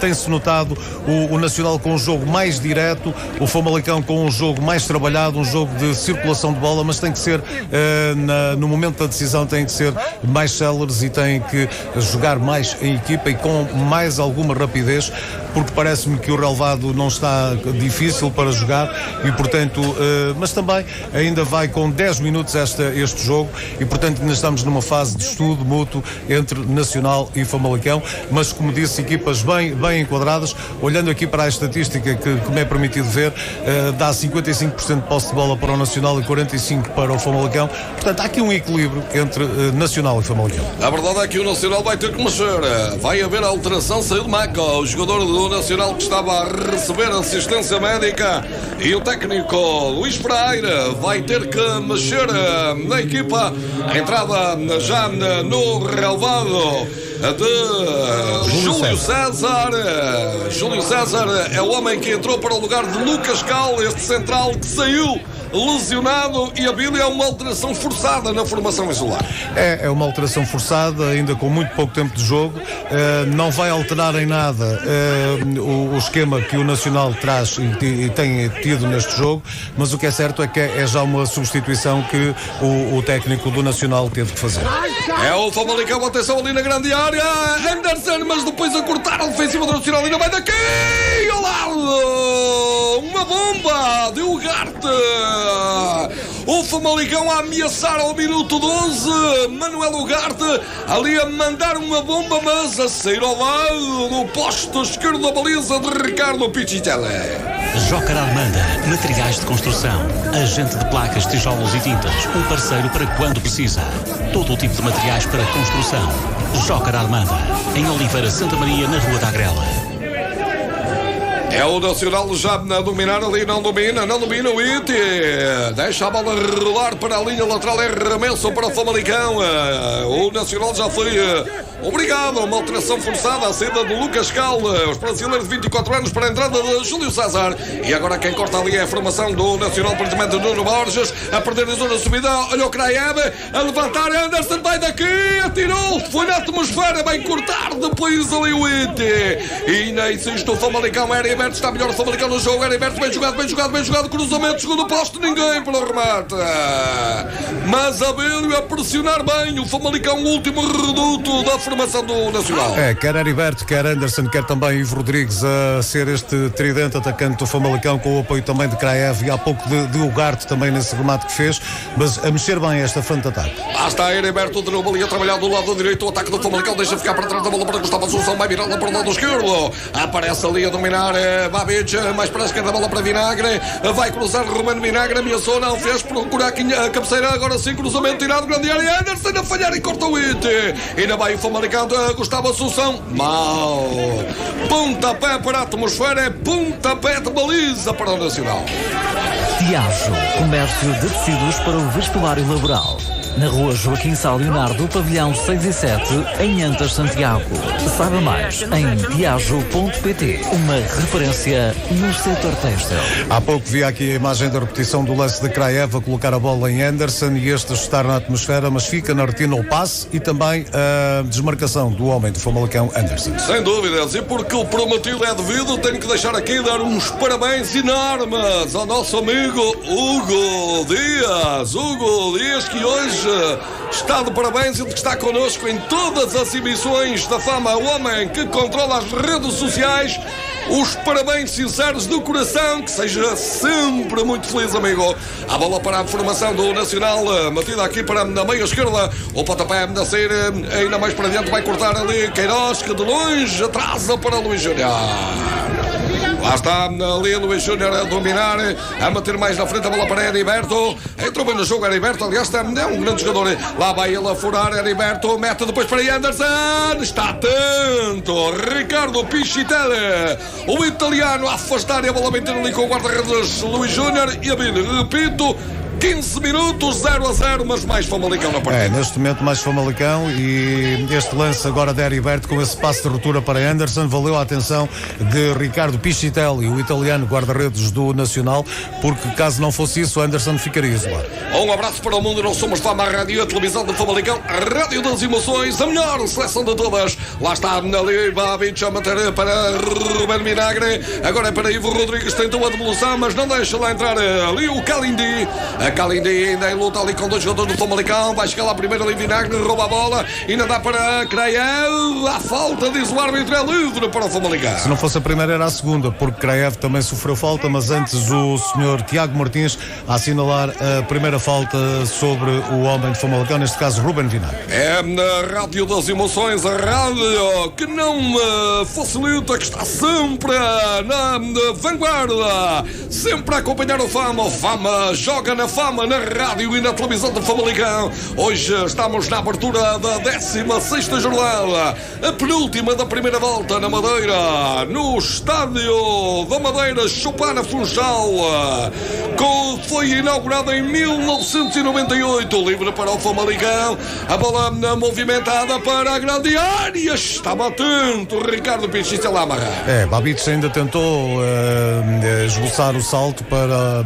Tem-se notado o Nacional com um jogo mais direto, o Famalicão com um jogo mais trabalhado, um jogo de circulação de bola, mas tem que ser, no momento da decisão, tem que ser mais céleres e tem que jogar mais em equipa e com mais alguma rapidez, porque parece-me que o relevado não está difícil para jogar e, portanto, mas também ainda vai com 10 minutos este jogo e, portanto, ainda estamos numa fase de estudo mútuo entre Nacional e Famalicão, mas, como disse, equipas bem enquadradas. Olhando aqui para a estatística que me é permitido ver, dá 55% de posse de bola para o Nacional e 45% para o Famalicão. Portanto, há aqui um equilíbrio entre Nacional e Famalicão. A verdade é que o Nacional vai ter que mexer. Vai haver alteração, saiu de Maca, o jogador do Nacional que estava a receber assistência médica, e o técnico Luís Pereira vai ter que mexer na equipa. A entrada já no relevado de Júlio César. Júlio César é o homem que entrou para o lugar de Lucas Cal, este central que saiu lesionado, e a Bíblia é uma alteração forçada na formação insular. É uma alteração forçada, ainda com muito pouco tempo de jogo. Não vai alterar em nada o esquema que o Nacional traz e tem tido neste jogo, mas o que é certo é que é já uma substituição que o técnico do Nacional teve que fazer. É o Famalicão, atenção ali na grande área, Anderson, mas depois a cortar a defensiva do Nacional, ainda vai daqui ao lado, uma bomba de Ugarte. O Famalicão a ameaçar ao minuto 12, Manuel Ugarte ali a mandar uma bomba, mas a sair ao lado do poste esquerdo da baliza de Ricardo Pichitele. Jocar Armanda, materiais de construção, agente de placas, tijolos e tintas, um parceiro para quando precisa. Todo o tipo de materiais para construção. Jocar Armanda, em Oliveira Santa Maria, na Rua da Agrela. É o Nacional já a dominar ali, não domina o Iti. Deixa a bola rolar para a linha lateral, é arremesso para o Famalicão. O Nacional já foi obrigado a uma alteração forçada, a saída de Lucas Cal, os brasileiros de 24 anos para a entrada de Júlio César. E agora quem corta ali é a formação do Nacional, precisamente Nuno Borges, a perder a zona de subida. Olha o Kraev, a levantar, Anderson vai daqui, atirou, foi na atmosfera, vai cortar depois ali o Iti. E nem insiste o Famalicão, Heriberto está melhor o Famalicão no jogo, Heriberto bem jogado, cruzamento, segundo posto, ninguém para o remate. Mas Abelho a pressionar bem, o Famalicão, o último reduto da formação do Nacional. Quer Heriberto, quer Anderson, quer também Ivo Rodrigues a ser este tridente atacante do Famalicão, com o apoio também de Kraev e há pouco de Ugarte também nesse remate que fez, mas a mexer bem esta frente de ataque. Lá está Heriberto de novo ali a trabalhar do lado direito, o ataque do Famalicão deixa ficar para trás da bola para Gustavo Assunção, vai virá-la para o lado esquerdo, aparece ali a dominar Babic, mais para a esquerda, bola para Vinagre, vai cruzar Romano Vinagre, ameaçou, não fez, procurar a cabeceira, agora sim, cruzamento tirado, grande área, Anderson a falhar e corta o Iti, ainda vai o Famalicão, Gustavo Assunção, mal, pontapé para a atmosfera, é pontapé de baliza para o Nacional. Diageo, comércio de tecidos para o vestuário laboral. Na rua Joaquim Sá Leonardo, pavilhão 6 e 7, em Antas, Santiago. Saiba mais em diageo.pt, uma referência no setor têxtil. Há pouco vi aqui a imagem da repetição do lance de Kraev a colocar a bola em Anderson e este ajustar na atmosfera, mas fica na retina o passe e também a desmarcação do homem do Famalicão, Anderson. Sem dúvidas, e porque o prometido é devido, tenho que deixar aqui dar uns parabéns enormes ao nosso amigo Hugo Dias, que hoje está de parabéns, ele que está connosco em todas as emissões da Fama, o homem que controla as redes sociais. Os parabéns sinceros do coração, que seja sempre muito feliz, amigo. A bola para a formação do Nacional, batida aqui para a meia esquerda, o pontapé a sair ainda mais para dentro, vai cortar ali Queiroz, que de longe atrasa para Luís Júnior. Lá está ali Luís Júnior a dominar, a bater mais na frente a bola para Heriberto. Entrou bem no jogo Heriberto, aliás, é um grande jogador. Lá vai ele a furar, Heriberto, mete depois para Anderson. Está atento, Ricardo Pichitele, o italiano a afastar e a bola bem ter ali com o guarda-redes Luís Júnior. E a vir, repito, 15 minutos, 0-0, mas mais Famalicão na partida. Neste momento mais Famalicão, e este lance agora de Heriberto com esse passe de ruptura para Anderson valeu a atenção de Ricardo Pichitelli, o italiano guarda-redes do Nacional, porque caso não fosse isso, Anderson ficaria isolado. Um abraço para o mundo, nós somos Fama Rádio, a televisão de Famalicão, a Rádio das Emoções, a melhor seleção de todas. Lá está ali Babic a meter para Ruben Vinagre, agora é para Ivo Rodrigues, tentou a devolução, mas não deixa lá entrar ali o Kalindi. A Kalindi ainda em luta ali com dois jogadores do Famalicão, vai chegar lá primeiro ali Vinagre, rouba a bola, ainda dá para Kraev, a falta, diz o árbitro, é livre para o Famalicão. Se não fosse a primeira era a segunda, porque Kraev também sofreu falta, mas antes o senhor Tiago Martins a assinalar a primeira falta sobre o homem de Famalicão, neste caso Ruben Vinagre. É na Rádio das Emoções, a rádio que não facilita, que está sempre na vanguarda, sempre a acompanhar o Fama. O Fama joga na Fama, na rádio e na televisão de Famalicão. Hoje estamos na abertura da 16ª jornada, a penúltima da primeira volta na Madeira, no estádio da Madeira, Chopana Funchal, que foi inaugurado em 1998, livre para o Famalicão, a bola movimentada para a grande área, estava atento Ricardo Pichista lá amarrar. Babic ainda tentou esboçar o salto para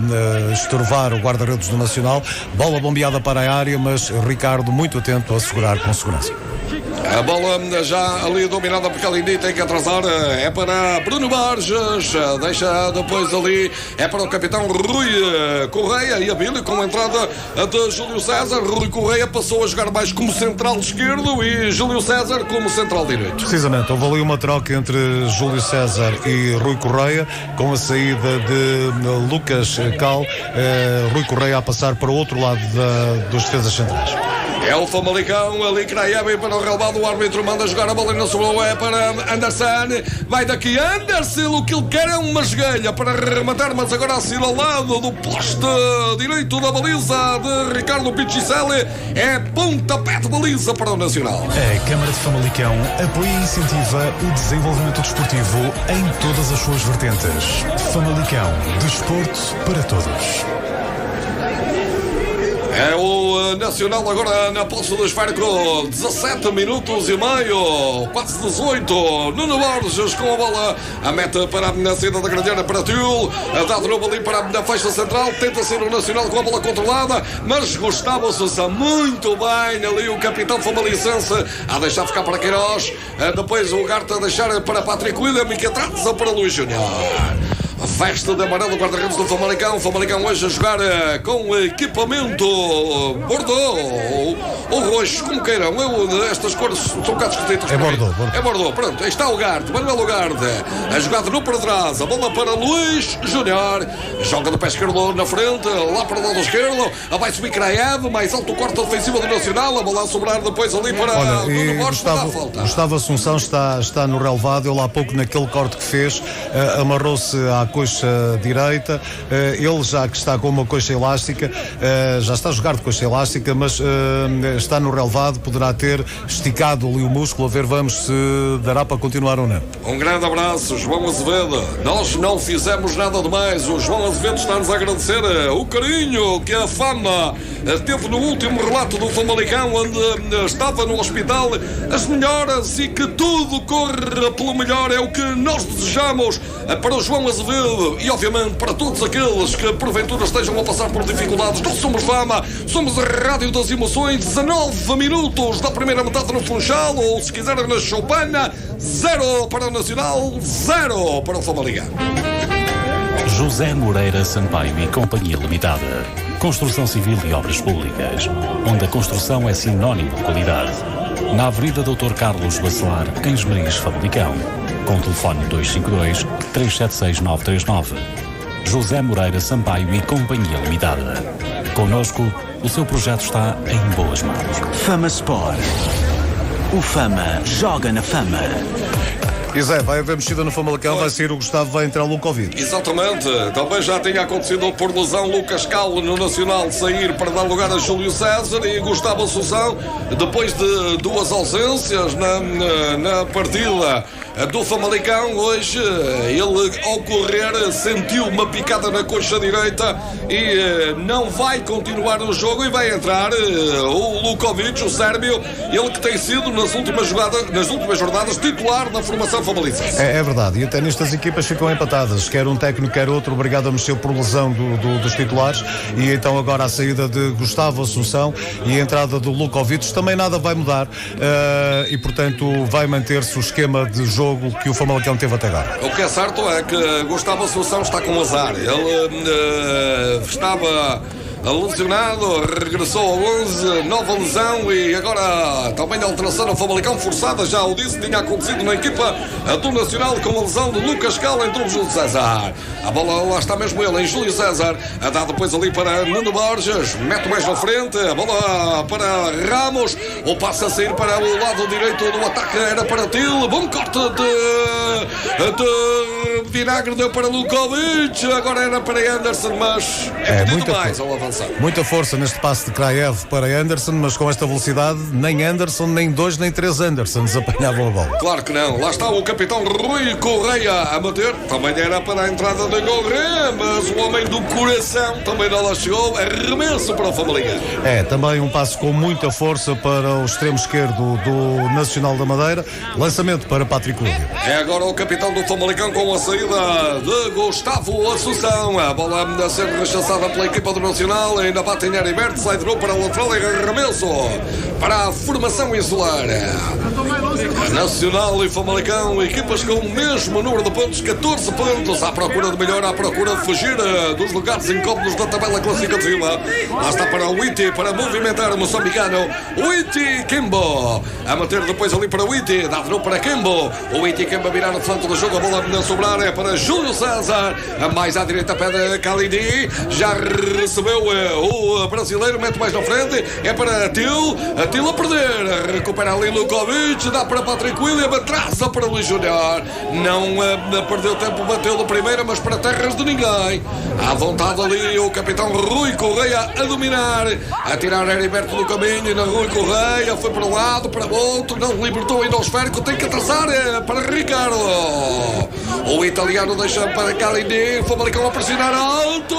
estorvar o guarda-redes do Nacional, bola bombeada para a área, mas Ricardo muito atento a segurar com segurança. A bola já ali dominada por Kalindi, tem que atrasar, é para Bruno Borges, deixa depois ali, é para o capitão Rui Correia, e a Bíblia com a entrada de Júlio César. Rui Correia passou a jogar mais como central esquerdo e Júlio César como central direito. Precisamente, houve ali uma troca entre Júlio César e Rui Correia, com a saída de Lucas Cal, Rui Correia a passar para o outro lado dos defesas centrais. É o Famalicão, ali Kraev para o relvado, o árbitro manda jogar a bola e não sobrou, é para Anderson, vai daqui Anderson, o que ele quer é uma esguelha para rematar, mas agora assim ao lado do poste direito da baliza de Ricardo Pichicelli, é pontapé de baliza para o Nacional. A Câmara de Famalicão apoia e incentiva o desenvolvimento desportivo em todas as suas vertentes. Famalicão, desporto para todos. É o Nacional agora na posse do esférico, 17 minutos e meio, quase 18. Nuno Borges com a bola, a meta para a saída da grande área para Tiul, dá de novo ali para a faixa central, tenta ser o Nacional com a bola controlada, mas Gustavo Sousa muito bem ali, o capitão famalicense a deixar ficar para Queiroz, depois o Garta a deixar para Patrick William e que atrasa para Luís Júnior. Veste de amarelo, guarda-redes do Famalicão. Famalicão hoje a jogar com equipamento Bordeaux ou roxo, como queiram. Estas cores são um bocado esquisitas. É Bordeaux. É Bordeaux, pronto. Aí está o Ugarte, Manuel Ugarte. A jogada no para trás, a bola para Luís Júnior. Joga do pé esquerdo na frente, lá para o lado esquerdo. Vai subir Kraev, mais alto corte defensivo do Nacional. A bola a sobrar depois ali para Nuno Borges. Gustavo Assunção está no relevado. Ele há pouco naquele corte que fez amarrou-se à coxa direita, ele já que está com uma coxa elástica, já está a jogar de coxa elástica, mas está no relevado, poderá ter esticado ali o músculo, a ver, vamos se dará para continuar ou não. Um grande abraço, João Azevedo. Nós não fizemos nada demais, o João Azevedo está-nos a agradecer o carinho que a Fama teve no último relato do Famalicão, onde estava no hospital, as melhoras e que tudo corra pelo melhor, é o que nós desejamos para o João Azevedo e obviamente para todos aqueles que porventura estejam a passar por dificuldades. Nós somos Fama, somos a Rádio das Emoções, 19 minutos da primeira metade no Funchal, ou se quiserem na Chopana, 0 para o Nacional, 0 para o Famalicão. José Moreira Sampaio e Companhia Limitada. Construção Civil e Obras Públicas, onde a construção é sinónimo de qualidade. Na Avenida Dr. Carlos Bacelar, em Esmeriz, Famalicão. Com telefone 252-376-939. José Moreira Sampaio e Companhia Limitada. Conosco, o seu projeto está em boas mãos. Fama Sport. O Fama joga na Fama. E Zé, vai haver mexida no Famalicão, vai sair o Gustavo, vai entrar o Covid. Exatamente, também já tinha acontecido por lesão Lucas Cal no Nacional sair para dar lugar a Júlio César e Gustavo Assunção, depois de duas ausências na partida do Famalicão. Hoje ele, ao correr, sentiu uma picada na coxa direita e não vai continuar o jogo, e vai entrar o Lukovic, o sérvio, ele que tem sido nas últimas jornadas titular da formação famalicense. É verdade, e até nestas equipas ficam empatadas, quer um técnico quer outro obrigado a mexer por lesão dos titulares, e então agora a saída de Gustavo Assunção e a entrada do Lukovic também nada vai mudar, e portanto vai manter-se o esquema de jogo que o Famalicão teve até agora. O que é certo é que Gustavo Assunção está com azar. Ele estava lesionado, regressou ao 11, nova lesão, e agora também a alteração no Famalicão forçada, já o disse, tinha acontecido na equipa do Nacional com a lesão de Lucas Cal, entrou Júlio César. A bola lá está mesmo ele, em Júlio César, a dar depois ali para Nuno Borges, mete mais na frente, a bola para Ramos, o passe a sair para o lado direito do ataque, era para Til, bom corte de Vinagre, deu para Lukovic, agora era para Anderson, mas é muito mais ao avançar. Muita força neste passe de Kraev para Anderson, mas com esta velocidade nem Anderson, nem 2, nem 3 Andersons apanhavam a bola. Claro que não, lá está o capitão Rui Correia a bater, também era para a entrada de Correia, mas o homem do coração também não lá chegou, arremesso para o Famalicão. Também um passo com muita força para o extremo esquerdo do Nacional da Madeira, lançamento para Patrick William. É agora o capitão do Famalicão com a saída de Gustavo Assunção, a bola a ser rechaçada pela equipa do Nacional, ainda bate em Heriberto, sai de novo para o lateral e arremesso para a formação insular. Nacional e Famalicão, equipas com o mesmo número de pontos, 14 pontos, à procura de melhor, à procura de fugir dos lugares incómodos da tabela classificativa. Lá está para o Iti, para movimentar o moçambicano, o Iti Kimbo, a meter depois ali para o Iti, dá de novo para Kimbo, o Iti Kimbo a virar no centro do jogo, a bola a sobrar é para Júlio César, a mais à direita pede Khalidi, já recebeu o brasileiro, mete mais na frente, é para Til a perder, recupera ali Lukovic, dá para Patrick William, traça para Luís Júnior, não perdeu tempo, bateu de primeira, mas para terras de ninguém, à vontade ali o capitão Rui Correia a dominar, a tirar Heriberto do caminho, na Rui Correia, foi para um lado, para o outro, não libertou ainda o esférico, tem que traçar para Ricardo, o italiano deixa para Kalindi, o Famalicão a pressionar alto,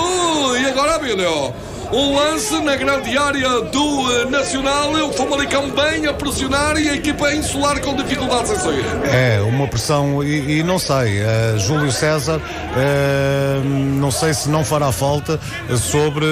e agora Abílio. Um lance na grande área do Nacional, o Famalicão bem a pressionar e a equipa insular com dificuldades em sair. Uma pressão e não sei, Júlio César, não sei se não fará falta sobre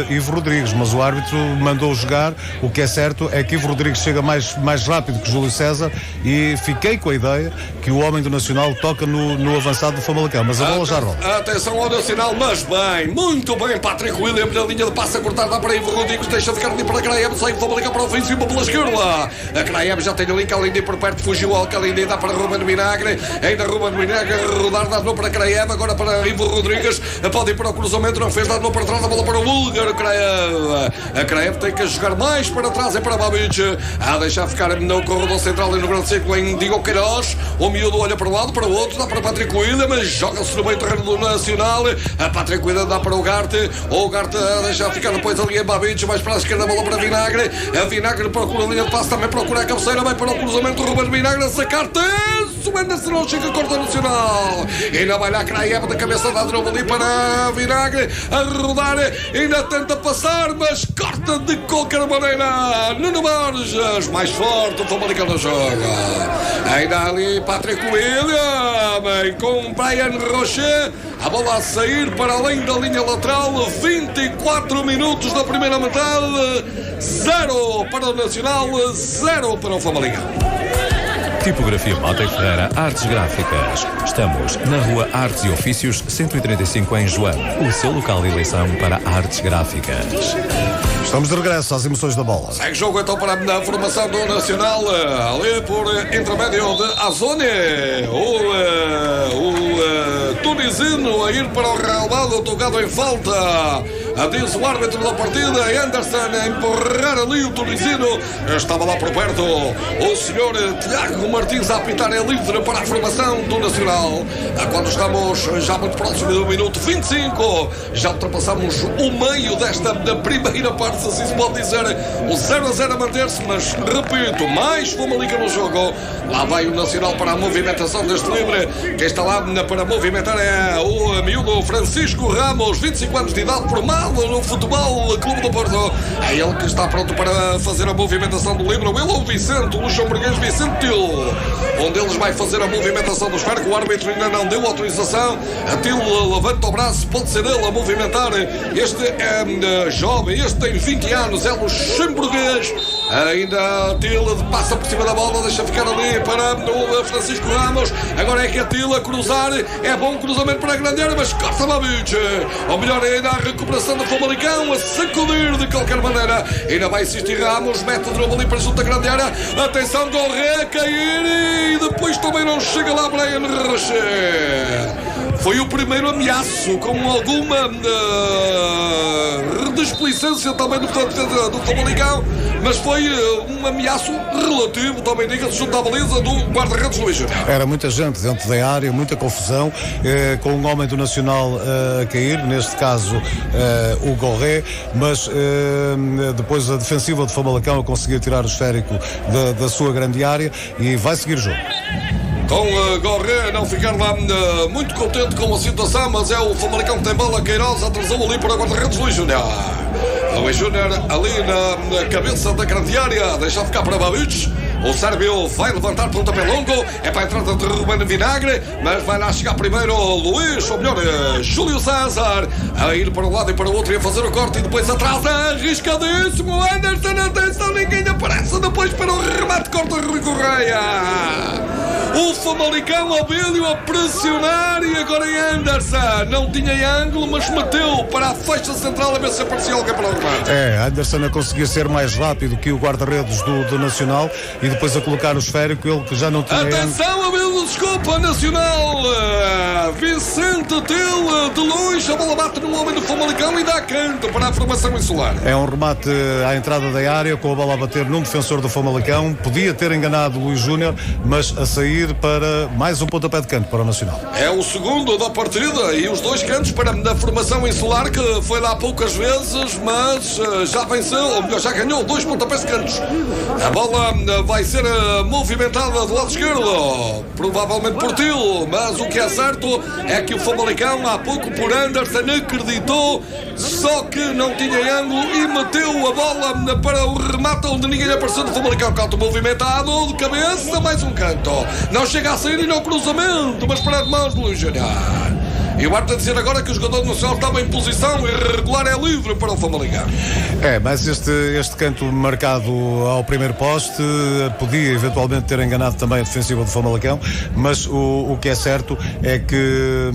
Ivo Rodrigues, mas o árbitro mandou jogar. O que é certo é que Ivo Rodrigues chega mais rápido que Júlio César, e fiquei com a ideia que o homem do Nacional toca no avançado do Famalicão, mas a bola já rola. Atenção ao Nacional, mas bem, muito bem, Patrick William na linha de passe a cortar, dá para Ivo Rodrigues, deixa ficar ali para Kraev, sai o Famalicão para a ofensiva pela esquerda. A Kraev já tem ali Kalindi por perto, fugiu ao Kalindi, dá para Ruben Vinagre, ainda Ruben Vinagre a rodar, dá de novo para Kraev, agora para Ivo Rodrigues, pode ir para o cruzamento, não fez, dá de novo para trás, a bola para o búlgaro Kraev. A Kraev tem que jogar mais para trás, é para Babic, a deixar ficar no corredor central e no grande círculo em Diego Queiroz, o miúdo olha para um lado, para o outro, dá para Patrick William, joga-se no meio terreno do Nacional, a Patrick William dá para o Garte a deixar ficar depois ali em Babic, mais para a esquerda, a bola para Vinagre, a Vinagre procura a linha de passe, também procura a cabeceira, vai para o cruzamento, Ruben Vinagre a sacar, tenso, Anderson não chega, corta Nacional, ainda vai lá Kraev da cabeça, dá de novo ali para Vinagre, a rodar, ainda tenta passar, mas corta de qualquer maneira, Nuno Borges, mais forte, o Famalicão não joga, ainda ali Patrick William, com Brian Rocher, a bola a sair para além da linha lateral, 24 minutos da primeira metade, 0 para o Nacional, 0 para o Famalicão. Tipografia Mota e Ferreira Artes Gráficas. Estamos na Rua Artes e Ofícios 135 em João. O seu local de eleição para artes gráficas. Estamos de regresso às emoções da bola. Segue jogo então para a formação do Nacional, ali por intermédio de Azone. O tunisino a ir para o relvado, tocado em falta. Diz o árbitro da partida, Anderson, a empurrar ali o tunisino. Estava lá por perto o senhor Tiago Martins a apitar, é livre para a formação do Nacional. Quando estamos já muito próximo do minuto 25, já ultrapassamos o meio desta primeira parte, se assim se pode dizer. O 0-0 a manter-se, mas repito, mais Famalicão no jogo. Lá vai o Nacional para a movimentação deste livre. Quem está lá para movimentar é o miúdo Francisco Ramos, 25 anos de idade, formado no Futebol Clube do Porto. É ele que está pronto para fazer a movimentação do livre. Ele ou o Vicente, o luxemburguês Vicente Til. Um deles vai fazer a movimentação do esférico. O árbitro ainda não deu autorização. A Til levanta o braço, pode ser ele a movimentar. Este é jovem, este tem 20 anos, é luxemburguês. Ainda a Til passa por cima da bola, deixa ficar ali para o Francisco Ramos. Agora é que a Til a cruzar. É bom cruzamento para a grande área, mas corta Babic. Ou melhor ainda, a recuperação do Famalicão, a sacudir de qualquer maneira. Ainda vai insistir Ramos, mete o drama ali para junto da grande área. Atenção, Gorré a cair e depois também não chega lá Brian Rocher. Foi o primeiro ameaço, com alguma desplicência também do Famalicão, mas foi um ameaço relativo, também diga-se, junto à baliza do guarda-redes Luís Júnior. Era muita gente dentro da área, muita confusão, com um homem do Nacional a cair, neste caso o Gorré, mas depois a defensiva do Famalicão a conseguir tirar o esférico da sua grande área e vai seguir o jogo. Com Gorré não ficar lá muito contente com a situação, mas é o Famalicão que tem bola. Queiroz atrasou ali para o guarda-redes Luís Júnior. Luís Júnior ali na cabeça da grande área, deixa ficar para Babic. O Sérvio vai levantar pontapé longo, é para a entrada de Ruben Vinagre, mas vai lá chegar primeiro Luís, ou melhor, Júlio César, a ir para um lado e para o outro e a fazer o corte e depois atrás, arriscadíssimo, Anderson, atenção, ninguém aparece, depois para o remate, corta Rui Correia. O Famalicão ao vídeo a pressionar e agora em Anderson. Não tinha ângulo, mas meteu para a faixa central a ver se aparecia alguém para o remate. Anderson a conseguir ser mais rápido que o guarda-redes do Nacional e depois a colocar o esférico, ele que já não tinha atenção, a vídeo, desculpa, Nacional. Vicente Til, de longe, a bola bate no homem do Famalicão e dá canto para a formação insular. É um remate à entrada da área, com a bola a bater num defensor do Famalicão. Podia ter enganado o Luís Júnior, mas a sair para mais um pontapé de canto para o Nacional. É o segundo da partida e os dois cantos para a formação insular, que foi lá poucas vezes, mas já venceu, ou melhor, já ganhou 2 pontapés de cantos. A bola vai ser movimentada do lado esquerdo, provavelmente por Til, mas o que é certo é que o Famalicão há pouco por Anderson acreditou, só que não tinha ângulo e meteu a bola para o remate onde ninguém apareceu do Famalicão. Canto movimentado, de cabeça, mais um canto. Não chega a sair e no cruzamento, mas para as mãos de Luís Júnior. E o árbitro a dizer agora que o jogador do Nacional estava em posição irregular, é livre para o Famalicão. Mas este canto marcado ao primeiro poste podia eventualmente ter enganado também a defensiva do Famalicão, mas o que é certo é que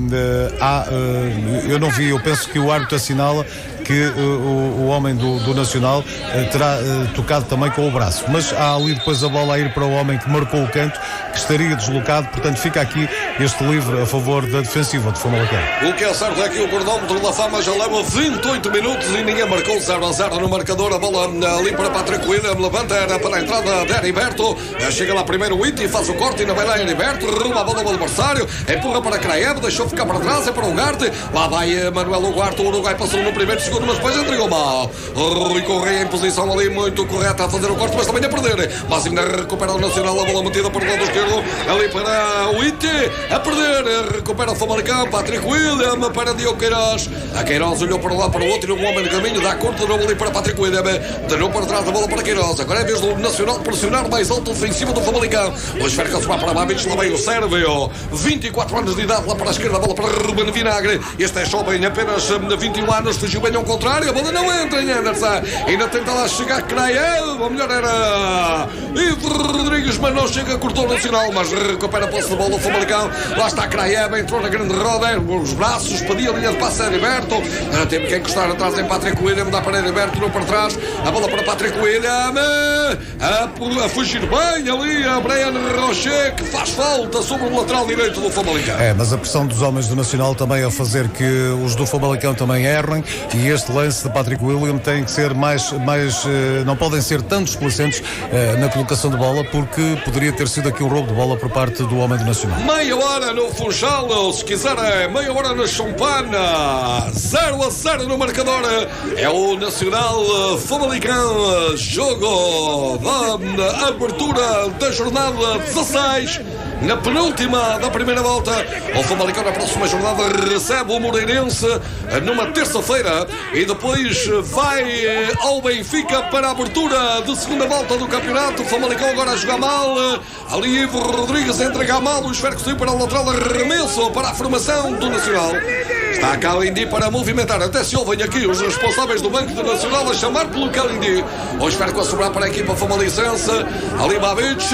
eu não vi, eu penso que o árbitro assinala que o homem do Nacional terá tocado também com o braço, mas há ali depois a bola a ir para o homem que marcou o canto, que estaria deslocado, portanto fica aqui este livre a favor da defensiva do Famalicão. O que é certo é que o cronómetro da Fama já leva 28 minutos e ninguém marcou 0-0 no marcador. A bola ali para Patrick William, levanta, era para a entrada de Heriberto, chega lá primeiro o Iti, faz o corte, ainda vai lá Heriberto, derruba a bola do adversário, empurra para Kraev, deixou ficar para trás, é para o Ugarte, lá vai Manuel Ugarte, o Uruguai passou no primeiro segundo, mas depois entregou mal. Rui Correia em posição ali muito correta a fazer o corte, mas também a perder, mas ainda recupera o Nacional, a bola metida para o lado esquerdo, ali para o Iti, a perder, recupera o Famalicão, Patrick William para Diogo Queiroz. A Queiroz olhou para um lado, para o outro, e um homem de caminho, dá corte de novo ali para Patrick William, de novo para trás da bola para Queiroz. Agora é a vez do Nacional pressionar mais alto ofensivo do Famalicão. O esférico a somar para Babic, lá vem o Sérvio, 24 anos de idade, lá para a esquerda, a bola para Ruben Vinagre. Este é jovem, apenas 21 anos, fugiu bem um ao contrário, a bola não entra em Anderson. Ainda tenta lá chegar Kraev, ou melhor era Ivo Rodrigues, mas não chega, cortou o Nacional, mas recupera a posse de bola o Famalicão. Lá está Kraev, entrou na grande roda, os braços, pedia a linha de passe a Heriberto. Teve que encostar atrás em Patrick William, dá para Heriberto, não para trás. A bola para Patrick William, a fugir bem ali a Brian Rocher, que faz falta sobre o lateral direito do Famalicão. Mas a pressão dos homens do Nacional também a fazer que os do Famalicão também errem, e este lance de Patrick William tem que ser mais não podem ser tanto displicentes na colocação de bola, porque poderia ter sido aqui um roubo de bola por parte do homem do Nacional. Meia hora no Funchal, se quiser meia hora na Champana, 0-0 no marcador. É o Nacional Famalicão, jogo da abertura da jornada 16. Na penúltima da primeira volta, o Famalicão na próxima jornada recebe o Moreirense numa terça-feira e depois vai ao Benfica para a abertura de segunda volta do campeonato. O Famalicão agora a jogar mal. Ali Ivo Rodrigues entrega mal o esférico saiu para o lateral, arremesso para a formação do Nacional. Está Kalindi para movimentar. Até se ouvem aqui os responsáveis do Banco do Nacional a chamar pelo Kalindi. O esférico a sobrar para a equipa famalicense. Ali Babic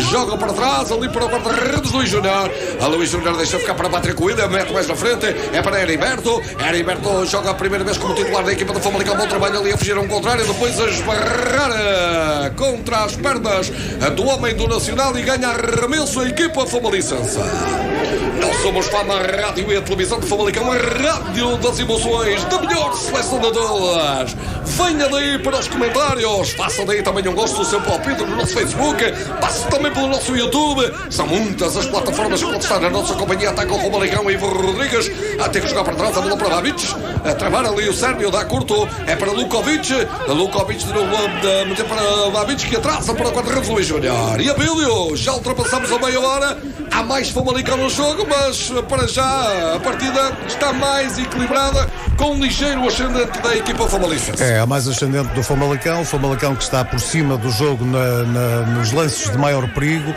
joga para trás, ali para o guarda-redes Luís Júnior. A Luís Júnior deixa ficar para Patrick William, mete mais na frente, é para Heriberto. Heriberto joga a primeira vez como titular da equipa do Famalicão. Bom trabalho ali a fugir a um contrário, depois a esbarrar contra as pernas do homem do Nacional e ganha arremesso a equipa famalicense. Nós somos Fama Rádio e a televisão de Famalicão, a rádio das emoções, da melhor seleção de todas. Venha daí para os comentários, faça daí também um gosto do seu palpite no nosso Facebook, passe também pelo nosso YouTube. São muitas as plataformas que pode estar na nossa companhia. Ataca o Famalicão, Ivo Rodrigues, a ter que jogar para trás, a bola para Babic, a travar ali o Sérvio, dá curto, é para Lukovic de novo, meter para Babic, que atrasa para o guarda-redes Luís Júnior. E Abílio, já ultrapassamos a meia hora, há mais Famalicão no jogo, mas para já a partida está mais equilibrada, com um ligeiro ascendente da equipa famalicense. A mais ascendente do Famalicão, o Famalicão que está por cima do jogo nos lances de maior perigo,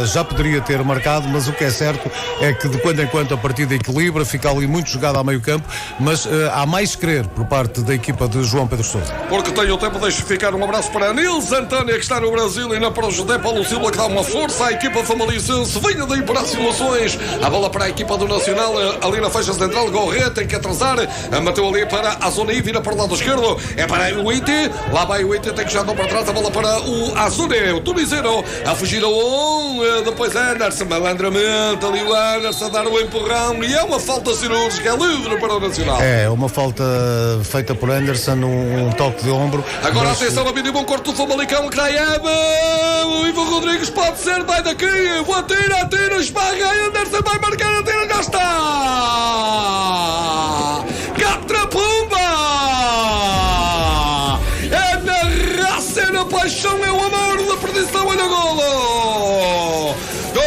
já poderia ter marcado, mas o que é certo é que de quando em quando a partida equilibra, fica ali muito jogada a meio campo, mas há mais querer por parte da equipa de João Pedro Sousa. Porque tenho o tempo, deixo ficar um abraço para Nils Antônia, que está no Brasil, e na para o José Paulo Silva, que dá uma força à equipa famalicense. Venha daí para as simulações, a bola para a equipa do Nacional, ali na faixa central, Gorré tem que atrasar, bateu ali para a zona I, vira para o lado esquerdo, é para o Iti, lá vai o Iti, tem que já andar para trás, a bola para o Azune, o Tuniseiro, a fugir a depois Anderson, malandramente, ali o Anderson a dar o empurrão, e é uma falta cirúrgica, é livre para o Nacional. É uma falta feita por Anderson, um toque de ombro. Agora atenção, a mínimo, um corte do Famalicão, Kraev, o Ivo Rodrigues pode ser, vai daqui, atira, esbarra, Anderson vai marcar, atira, já está! Catrapumba! É na raça, é na paixão, é o amor da perdição, olha o golo! Gol!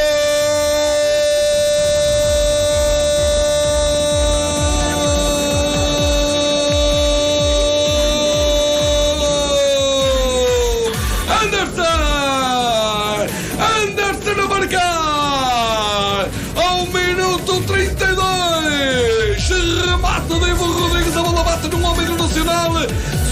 Anderson a marcar! Ao minuto 32! Remate de Ivo Rodrigues, a bola bate no homem do Nacional,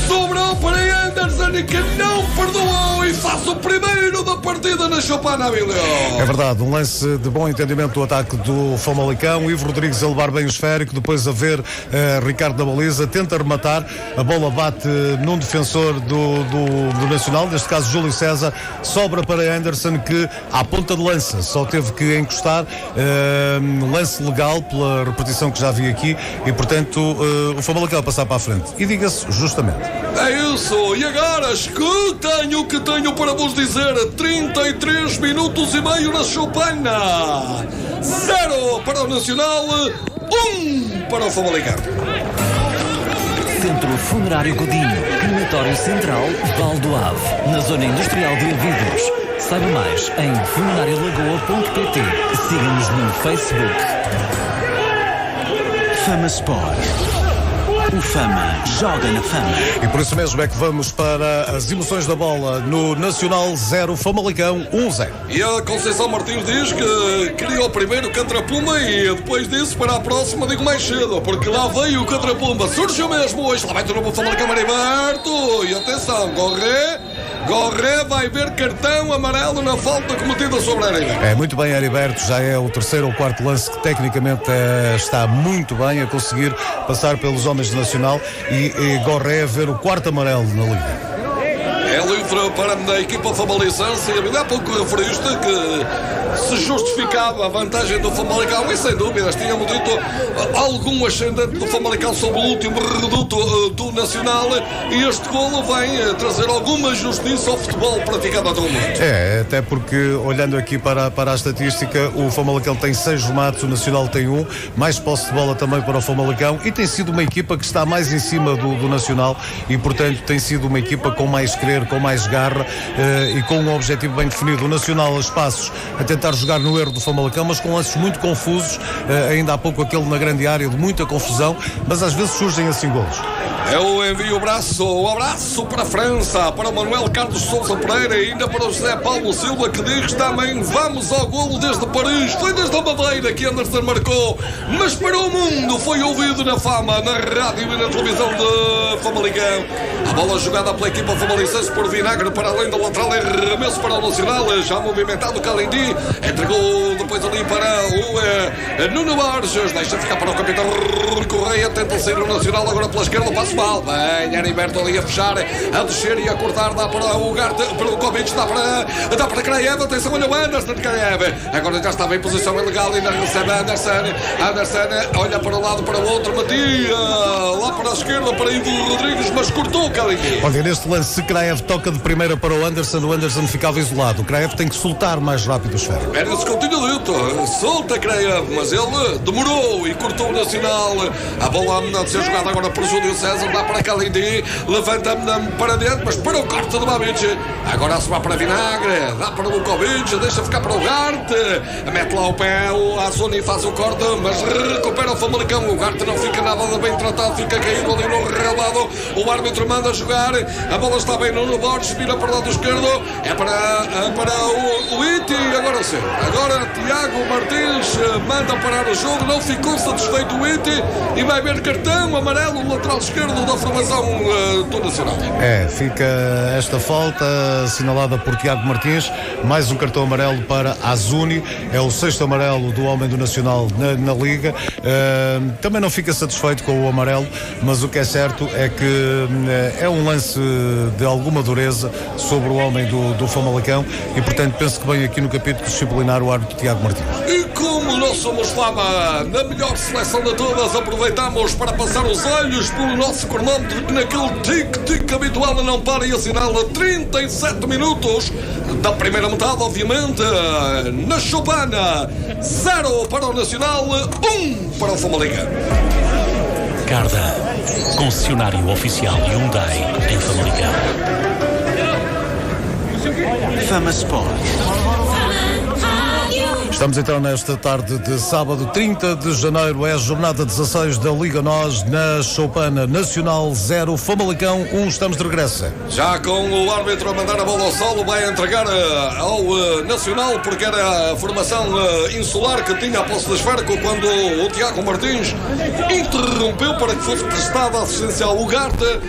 sobrou para Anderson, que não perdoou e faz o primeiro da partida na Chopana, Abílio. É verdade, um lance de bom entendimento do ataque do Famalicão, Ivo Rodrigues a levar bem o esférico, depois a ver Ricardo da baliza, tenta rematar, a bola bate num defensor do Nacional, neste caso Júlio César, sobra para Anderson, que à ponta de lança só teve que encostar, lance legal pela repetição que já vi aqui, e portanto o Famalicão a passar para a frente, e diga-se justamente. É isso, e agora escutem o que tenho para vos dizer. 33 minutos e meio na Chopana, 0 para o Nacional, 1 para o Famalicão. Centro Funerário Godinho, crematório central, Val do Ave, na zona industrial de Ouvidos. Saiba mais em funerarialagoa.pt. Siga-nos no Facebook. Fama Sport. O Fama joga na Fama. E por isso mesmo é que vamos para as emoções da bola no Nacional 0, Famalicão 1-0. E a Conceição Martins diz que queria o primeiro Catrapumba e depois disso para a próxima digo mais cedo, porque lá veio o Catrapumba, surgiu mesmo hoje, lá vai de novo o Famalicão Mariberto, e atenção, Gorré vai ver cartão amarelo na falta cometida sobre a Heriberto. É, muito bem, Heriberto, já é o terceiro ou quarto lance que tecnicamente está muito bem a conseguir passar pelos homens do Nacional e Gorré a ver o quarto amarelo na Liga. É livre para a equipa famalicense e há pouco referiste que se justificava a vantagem do Famalicão e sem dúvidas tínhamos dito algum ascendente do Famalicão sobre o último reduto do Nacional e este golo vem trazer alguma justiça ao futebol praticado a todo mundo. É, até porque olhando aqui para a estatística, o Famalicão tem 6 remates, o Nacional tem 1, mais posse de bola também para o Famalicão e tem sido uma equipa que está mais em cima do Nacional e portanto tem sido uma equipa com mais querer, com mais garra e com um objetivo bem definido. O Nacional a espaços a tentar jogar no erro do Famalicão, mas com lances muito confusos, ainda há pouco aquele na grande área de muita confusão, mas às vezes surgem assim golos. Eu envio o abraço para a França, para o Manuel Carlos Sousa Pereira e ainda para o José Paulo Silva que diz também vamos ao golo desde Paris, foi desde a Madeira que Anderson marcou, mas para o mundo foi ouvido na Fama, na rádio e na televisão de Famalicão. A bola jogada pela equipa famalicense por Vinagre para além da lateral e remesso para o Nacional, já movimentado o Calindi, entregou depois ali para o Nuno Borges, deixa ficar para o capitão Rui Correia, tenta sair o Nacional agora pela esquerda, passa mal, bem, Heriberto ali a fechar, a descer e a cortar, dá para o Garte, para o Kovic, dá para Kraev, atenção, olha o Anderson de Kraev, agora já estava em posição ilegal, ainda recebe Anderson, olha para um lado, para o outro, Matia, lá para a esquerda, para Ivo Rodrigues, mas cortou o Calindi. Olha, neste lance, se Kraev toca de primeira para o Anderson ficava isolado, o Kraev tem que soltar mais rápido o esfera. Era-se que eu tinha dito, solta Kraev, mas ele demorou e cortou o Nacional, a bola a ser jogada agora por Júlio César, dá para Calindi, levanta-me para dentro, mas para o corte de Babic, agora a sobrar para Vinagre, dá para o Lukovic, deixa ficar para o Garte, mete lá o pé, o Azoni faz o corte, mas recupera o Famalicão, o Garte não fica nada bem tratado, fica caído ali no relado, o árbitro manda jogar, a bola está bem no Borges, vira para o lado esquerdo, é para o Iti, agora sim, agora Tiago Martins manda parar o jogo, não ficou satisfeito o Iti e vai ver cartão amarelo, lateral esquerdo da formação do Nacional. É, fica esta falta assinalada por Tiago Martins, mais um cartão amarelo para Azuni, é o 6º amarelo do homem do Nacional na Liga. Também não fica satisfeito com o amarelo, mas o que é certo é que é um lance de alguma dureza sobre o homem do Famalicão e portanto penso que vem aqui no capítulo disciplinar o árbitro Tiago Martins. E como nós somos Fama, na melhor seleção de todas, aproveitamos para passar os olhos pelo nosso cronómetro que naquele tic-tic habitual não para e assinala 37 minutos da primeira metade, obviamente, na Choupana, 0 para o Nacional, 1 para o Famalicão. Garda, concessionário oficial Hyundai em Famalicão. Fama Sport. Estamos então nesta tarde de sábado 30 de janeiro, é a jornada 16 da Liga NOS na Choupana, Nacional 0, Famalicão 1, estamos de regresso. Já com o árbitro a mandar a bola ao solo, vai entregar ao Nacional, porque era a formação insular que tinha a posse de esfera quando o Tiago Martins interrompeu para que fosse prestada a assistência ao Ugarte.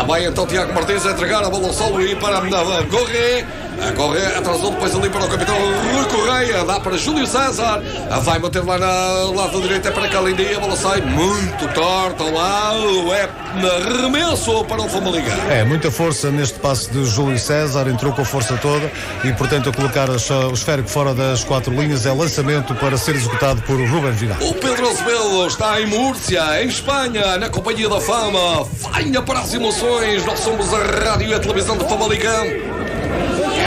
Vai então Tiago Martins a entregar a bola ao solo e para a Gorré. A Correia atrasou depois ali para o capitão Rui Correia, dá para Júlio César, vai bater lá na lado direito, é para Calindi, a bola sai muito torta lá, é arremesso para o Famalicão. É, muita força neste passe de Júlio César, entrou com a força toda e portanto a colocar o esférico fora das 4 linhas, é lançamento para ser executado por Rubén Vinagre. O Pedro Azevedo está em Múrcia, em Espanha, na companhia da Fama, venha para as emoções, nós somos a rádio e a televisão do Famalicão.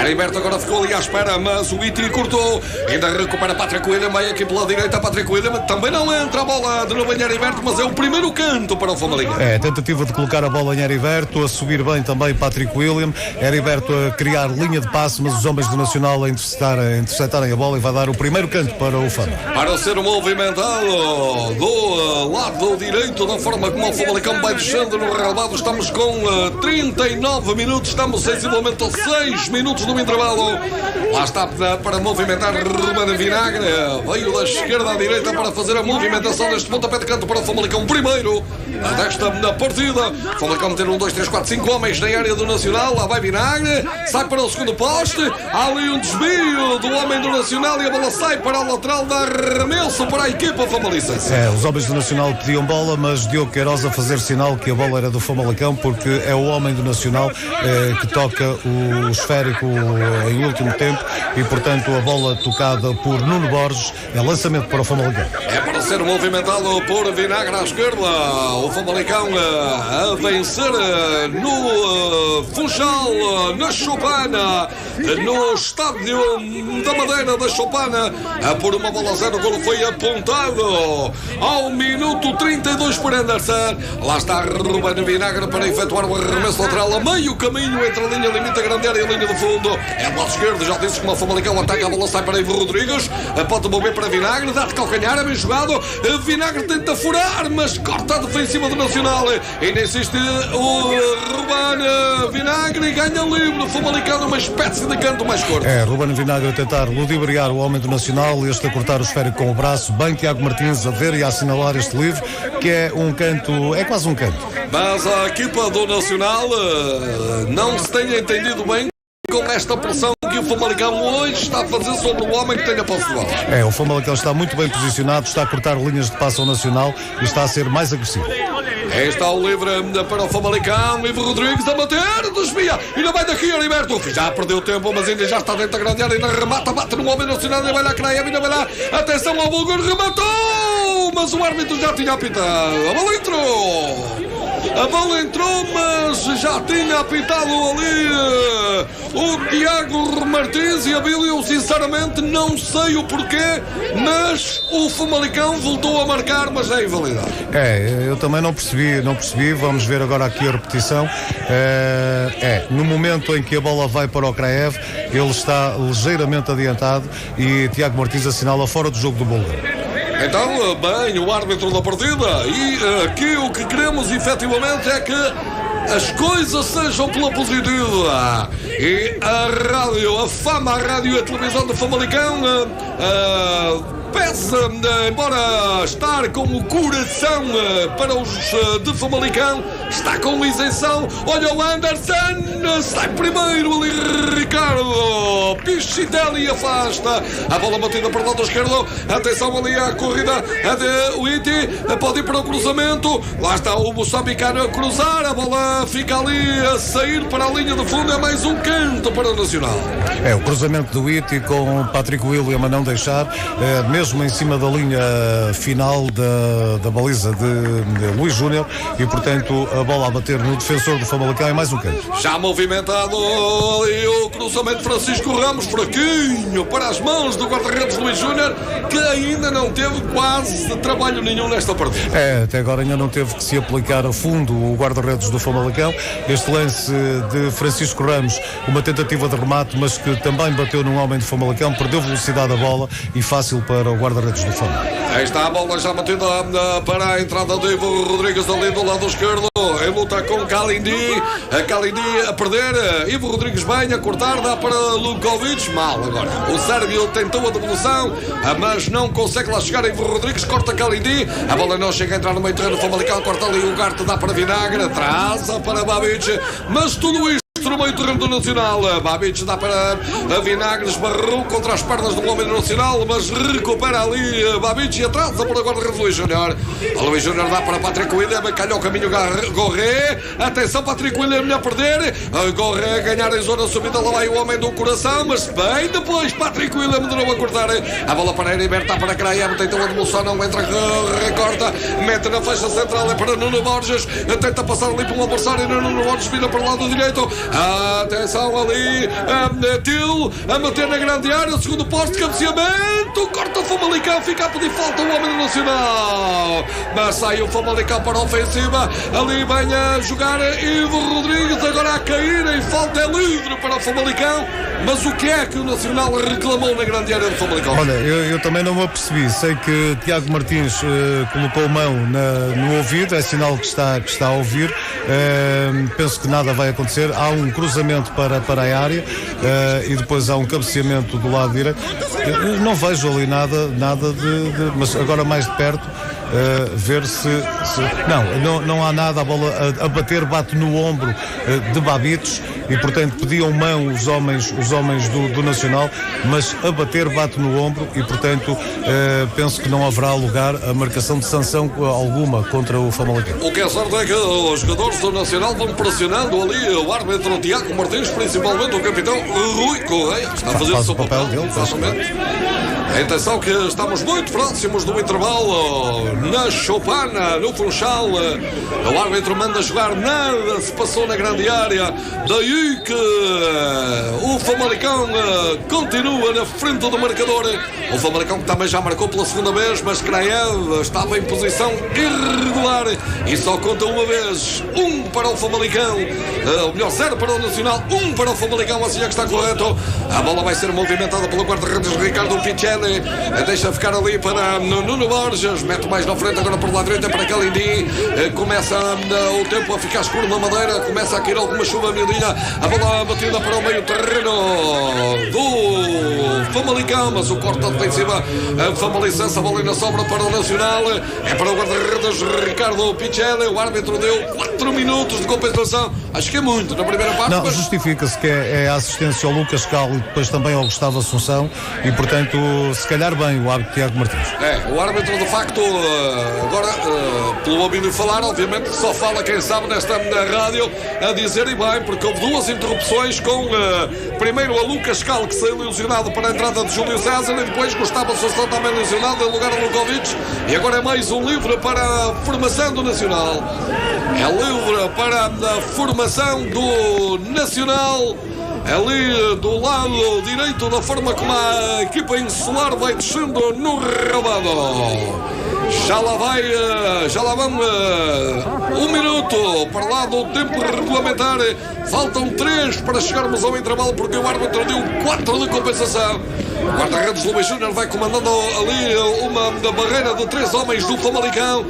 Heriberto agora ficou ali à espera, mas o Iti cortou. Ainda recupera Patrick William, vai aqui pela direita. Patrick William também não entra a bola de novo em Heriberto, mas é o primeiro canto para o Famalicão. É, tentativa de colocar a bola em Heriberto, a subir bem também Patrick William. Heriberto a criar linha de passe, mas os homens do Nacional a interceptarem a bola e vai dar o primeiro canto para o Fama. Para ser movimentado do lado direito, da forma como o Famalicão vai descendo no relevado, estamos com 39 minutos, estamos sensivelmente a 6 minutos do intervalo. Lá está para movimentar Ruben Vinagre, veio da esquerda à direita para fazer a movimentação deste pontapé de canto para o Famalicão primeiro desta partida. O Famalicão meter 1, 2, 3, 4, 5 homens na área do Nacional. Lá vai Vinagre, sai para o segundo poste, há ali um desvio do homem do Nacional e a bola sai para o lateral da arremesso para a equipa famalicense. Os homens do Nacional pediam bola, mas Diogo Queiroz a fazer sinal que a bola era do Famalicão, porque é o homem do Nacional que toca o esférico em último tempo e, portanto, a bola tocada por Nuno Borges é lançamento para o Famalicão. É para ser movimentado por Vinagre à esquerda. O Famalicão a vencer no Funchal, na Chopana, no estádio da Madeira da Chopana, por uma bola a 0. O golo foi apontado ao minuto 32 por Anderson. Lá está Ruben Vinagre para efetuar o arremesso lateral a meio caminho entre a linha limite, a grande área e a linha de fundo. É do lado esquerdo, já disse que o Famalicão ataca, a bola sai para Ivo Rodrigues, pode mover para Vinagre, dá de calcanhar, é bem jogado. Vinagre tenta furar, mas corta a defensiva do Nacional. Ainda insiste o Ruben Vinagre e ganha livre. O Famalicão numa espécie de canto mais curto. Ruben Vinagre a tentar ludibriar o homem do Nacional, este a cortar o esférico com o braço. Bem Tiago Martins a ver e a assinalar este livre, que é um canto, é quase um canto. Mas a equipa do Nacional não se tenha entendido bem com esta pressão que o Famalicão hoje está a fazer sobre o homem que tem a posse de bola. O Famalicão está muito bem posicionado, está a cortar linhas de passe ao Nacional e está a ser mais agressivo. Aí está o livre para o Famalicão. Ivo Rodrigues a bater, desvia, ainda vai daqui Heriberto, já perdeu tempo, mas ainda já está dentro da grande área, ainda remata, bate no homem nacional, ainda vai lá Kraev, ainda vai lá, atenção ao Bulgar, rematou, mas o árbitro já tinha apitado, a bola entrou, mas já tinha apitado ali o Tiago Martins e a Bílio. Eu sinceramente não sei o porquê, mas o Famalicão voltou a marcar, mas é invalidado. Eu também não percebi, vamos ver agora aqui a repetição. No momento em que a bola vai para o Kraev, ele está ligeiramente adiantado e Tiago Martins assinala fora do jogo do Bulgar. Então, bem, o árbitro da partida, e aqui o que queremos efetivamente é que as coisas sejam pela positiva. E a rádio, a Fama, a rádio e a televisão do Famalicão peça, embora estar com o coração para os de Famalicão, está com isenção. Olha o Anderson, sai primeiro ali Ricardo Pichitelli, afasta a bola batida para o lado esquerdo. Atenção ali à corrida de Witty, pode ir para o cruzamento. Lá está o moçambicano a cruzar, a bola fica ali a sair para a linha de fundo. É mais um canto para o Nacional. O cruzamento do Witty com o Patrick William a não deixar, mesmo em cima da linha final da baliza de Luís Júnior, e portanto a bola a bater no defensor do Famalicão é mais um canto. Já movimentado ali o cruzamento de Francisco Ramos, fraquinho para as mãos do guarda-redes Luís Júnior, que ainda não teve quase trabalho nenhum nesta partida. Até agora ainda não teve que se aplicar a fundo o guarda-redes do Famalicão. Este lance de Francisco Ramos, uma tentativa de remate, mas que também bateu num homem do Famalicão, perdeu velocidade a bola e fácil para o guarda-redes do Fama. Aí está a bola já batida para a entrada de Ivo Rodrigues ali do lado esquerdo, em luta com Kalindi. A Kalindi a perder, Ivo Rodrigues bem a cortar, dá para Lukovic, mal agora. O Sérvio tentou a devolução, mas não consegue lá chegar. Ivo Rodrigues corta Kalindi, a bola não chega a entrar no meio terreno do Famalicão, corta ali o Garte, dá para Vinagre, atrasa para Babic, mas tudo isto no meio terreno do Nacional. Babic dá para Vinagre, esbarrou contra as pernas do homem do Nacional, mas recupera ali Babic e atrasa para o guarda-redes Luís Júnior. Luís Júnior dá para Patrick William, calha o caminho Gorré. Atenção, Patrick William a perder, Gorré a ganhar em zona subida, lá vai o homem do coração, mas bem depois Patrick William de novo a cortar a bola para Heriberto, dá para Kraev, tentou a devolução, não entra, recorta, mete na faixa central, é para Nuno Borges, tenta passar ali para um adversário, Nuno Borges vira para o lado direito, Atenção ali, Til a bater na grande área, segundo posto, cabeceamento, corta o Famalicão, fica a pedir falta o homem do Nacional, mas sai o Famalicão para a ofensiva, ali vem a jogar Ivo Rodrigues, agora a cair em falta, é livre para o Famalicão. Mas o que é que o Nacional reclamou na grande área do Famalicão? Olha, eu também não me apercebi. Sei que Tiago Martins colocou mão no ouvido, é sinal que está a ouvir. Penso que nada vai acontecer. Há um cruzamento para a área e depois há um cabeceamento do lado direito. Não vejo ali nada mas agora mais de perto. Ver se não há nada, a bola a bater, bate no ombro de Babitos e portanto pediam mão os homens do Nacional, mas a bater bate no ombro e portanto penso que não haverá lugar a marcação de sanção alguma contra o Famalicão. O que é certo é que os jogadores do Nacional vão pressionando ali o árbitro Tiago Martins, principalmente o capitão Rui Correia, está a fazer o seu papel dele, exatamente. Atenção que estamos muito próximos do intervalo na Choupana, no Funchal. O árbitro manda jogar, nada se passou na grande área. Daí que o Famalicão continua na frente do marcador. O Famalicão que também já marcou pela segunda vez, mas Kraev estava em posição irregular e só conta uma vez. 1 para o Famalicão, ou melhor, 0 para o Nacional, 1 para o Famalicão, assim é que está correto. A bola vai ser movimentada pelo guarda-redes Ricardo Pichelli. Deixa ficar ali para Nuno Borges, mete mais na frente agora por lá direita para Calindi. Começa o tempo a ficar escuro na Madeira, começa a cair alguma chuva miudinha. A bola batida para o meio terreno do Famalicão, mas o corte defensiva Famalicense, a bola ainda sobra para o Nacional, é para o guarda-redes Ricardo Pichelli. O árbitro deu 4 minutos de compensação, acho que é muito na primeira parte. Não, justifica-se que é a assistência ao Lucas Cal e depois também ao Gustavo Assunção e portanto se calhar bem o árbitro Tiago Martins. O árbitro de facto agora pelo ouvido falar, obviamente só fala quem sabe nesta rádio, a dizer e bem, porque houve 2 interrupções com primeiro a Lucas Cal, que saiu lesionado para a entrada de Júlio César, e depois Gustavo Assunção também lesionado em lugar de Lukovic, e agora é mais um livre para a formação do Nacional. É livre para a formação do Nacional. Ali do lado direito, da forma como a equipa insular vai descendo no rabado. Já lá vão 1 minuto para lá do tempo regulamentar. Faltam 3 para chegarmos ao intervalo, porque o árbitro deu 4 de compensação. O guarda-redes Luís Júnior vai comandando ali uma da barreira de 3 homens do Famalicão.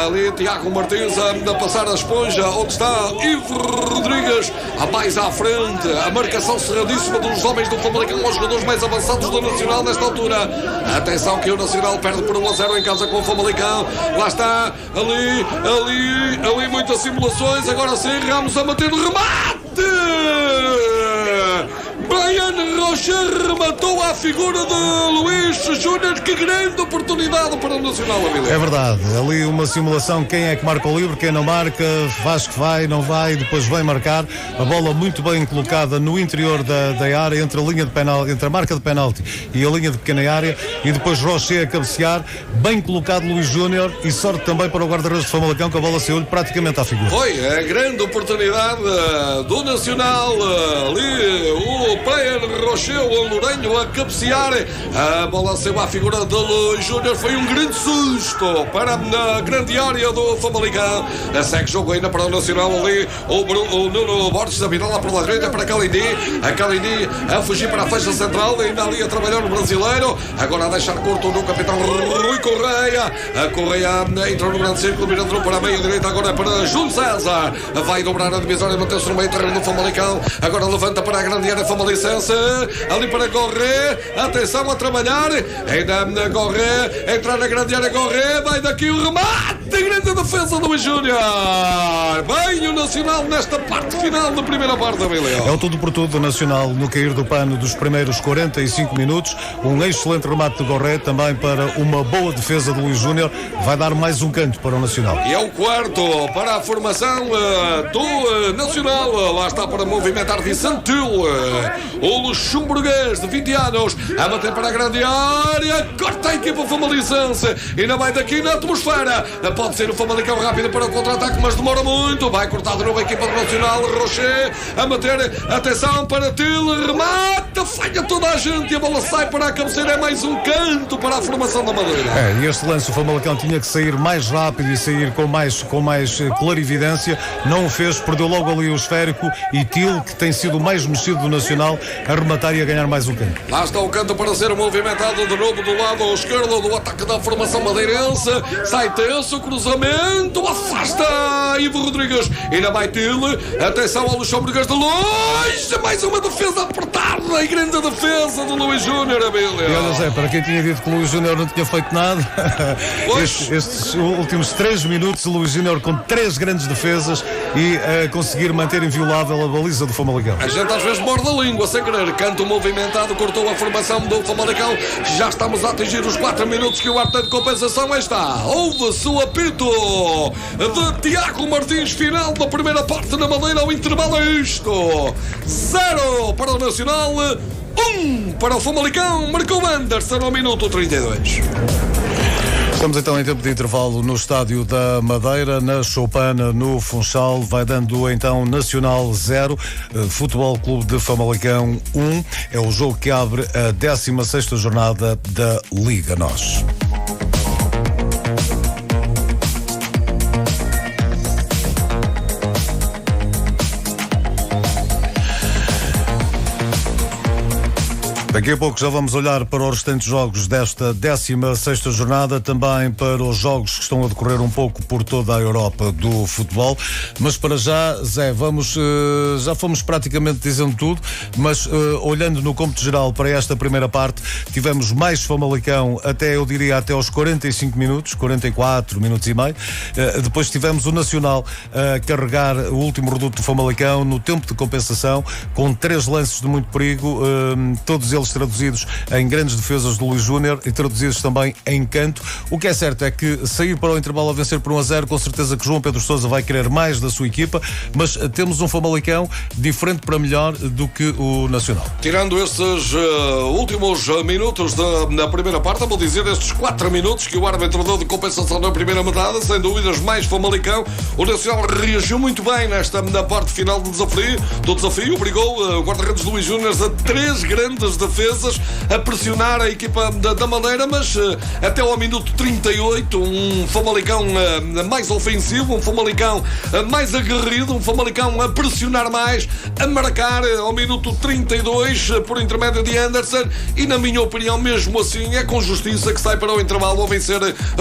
Ali Tiago Martins a passar a esponja, onde está Ivo Rodrigues mais à frente. A marcação cerradíssima dos homens do Famalicão aos jogadores mais avançados do Nacional nesta altura. Atenção que o Nacional perde por 1-0 em casa com o Famalicão. Lá está, ali muitas simulações. Agora sim, Ramos a bater no remate. Brian Rocher rematou à figura de Luís Júnior. Que grande oportunidade para o Nacional, Avilés. É verdade, ali uma simulação, quem é que marca o livre, quem não marca, faz que vai, não vai, depois vem marcar. A bola muito bem colocada no interior da área, entre a linha de penalti, entre a marca de penalti e a linha de pequena área, e depois Rocher a cabecear, bem colocado Luís Júnior, e sorte também para o guarda-redes de Famalicão, que a bola saiu-lhe praticamente à figura. Foi a grande oportunidade do Nacional, ali o Brian Rocher, o Lourenho, a cabecear. A bola saiu à figura de Luís Júnior. Foi um grande susto para a grande área do Famalicão. Segue jogo ainda para o Nacional ali. O Nuno Borges a virar lá por lá direita para Calindi. A Calindi a fugir para a faixa central, ainda ali a trabalhar no brasileiro. Agora a deixar curto no capitão Rui Correia. A Correia entrou no grande círculo, virando para a meia direita. Agora é para Júlio César. Vai dobrar a divisória e manter-se no meio terreno do Famalicão. Agora levanta para a grande área Famalicense. Ali para Correia. Atenção a trabalhar. Ainda Correia. Entrar na grande área Correia. Vai daqui o remate. Grande defesa do Luís Júnior. Bem o Nacional nesta parte final da primeira parte da Bilhão. É o tudo por tudo do Nacional no cair do pano dos primeiros 45 minutos. Um excelente remate de Correia também para uma boa defesa de Luís Júnior. Vai dar mais um canto para o Nacional. E é o quarto para a formação do Nacional. Lá está para movimentar Vicente Til, o luxemburguês de 20 anos, a bater para a grande área. Corta a equipa famalicense. Ainda vai daqui na atmosfera. Pode ser o Famalicão rápido para o contra-ataque, mas demora muito. Vai cortar de novo a equipa do Nacional. Rocher a meter, atenção para Til, remata, falha toda a gente e a bola sai para a cabeceira. É mais um canto para a formação da Madeira. E este lance o Famalicão tinha que sair mais rápido e sair com mais clarividência. Não o fez, perdeu logo ali o esférico e Til, que tem sido o mais mexido do Nacional, a rematar e a ganhar mais um canto. Lá está o canto para ser movimentado de novo do lado esquerdo do ataque da formação madeirense. Sai tenso, cruzamento, afasta Ivo Rodrigues. Ainda vai Til, atenção ao Luxemburguês de longe, mais uma defesa apertada e grande defesa do Luís Júnior, Abílio. E olha, Zé, para quem tinha dito que o Luís Júnior não tinha feito nada, estes últimos 3 minutos, o Luís Júnior com 3 grandes defesas e conseguir manter inviolável a baliza do Famalicão. A gente às vezes morde a língua sem querer. Canto movimentado, cortou a formação do Famalicão. Já estamos a atingir os 4 minutos que o árbitro de compensação está. Houve-se o apito de Tiago Martins, final da primeira parte na Madeira. O intervalo é isto: 0 para o Nacional, 1 para o Famalicão. Marcou Anderson ao minuto 32. Estamos então em tempo de intervalo no estádio da Madeira, na Choupana, no Funchal. Vai dando então Nacional 0, Futebol Clube de Famalicão 1. É o jogo que abre a 16ª jornada da Liga NOS. Daqui a pouco já vamos olhar para os restantes jogos desta 16ª jornada, também para os jogos que estão a decorrer um pouco por toda a Europa do futebol. Mas para já, Zé, já fomos praticamente dizendo tudo, mas olhando no cômputo geral para esta primeira parte, tivemos mais Famalicão até aos 45 minutos, 44 minutos e meio. Depois tivemos o Nacional a carregar o último reduto do Famalicão no tempo de compensação, com 3 lances de muito perigo, todos eles traduzidos em grandes defesas do Luís Júnior e traduzidos também em canto. O que é certo é que sair para o intervalo a vencer por 1-0, com certeza que João Pedro Sousa vai querer mais da sua equipa, mas temos um Famalicão diferente para melhor do que o Nacional. Tirando estes últimos minutos da primeira parte, vou dizer estes 4 minutos que o árbitro deu de compensação na primeira metade, sem dúvidas mais Famalicão. O Nacional reagiu muito bem na parte final do desafio, obrigou o guarda-redes Luís Júnior a 3 grandes defesas a pressionar a equipa da Madeira, mas até ao minuto 38 um Famalicão mais ofensivo, um Famalicão mais aguerrido, um Famalicão a pressionar mais, a marcar ao minuto 32 por intermédio de Anderson, e na minha opinião mesmo assim é com justiça que sai para o intervalo a vencer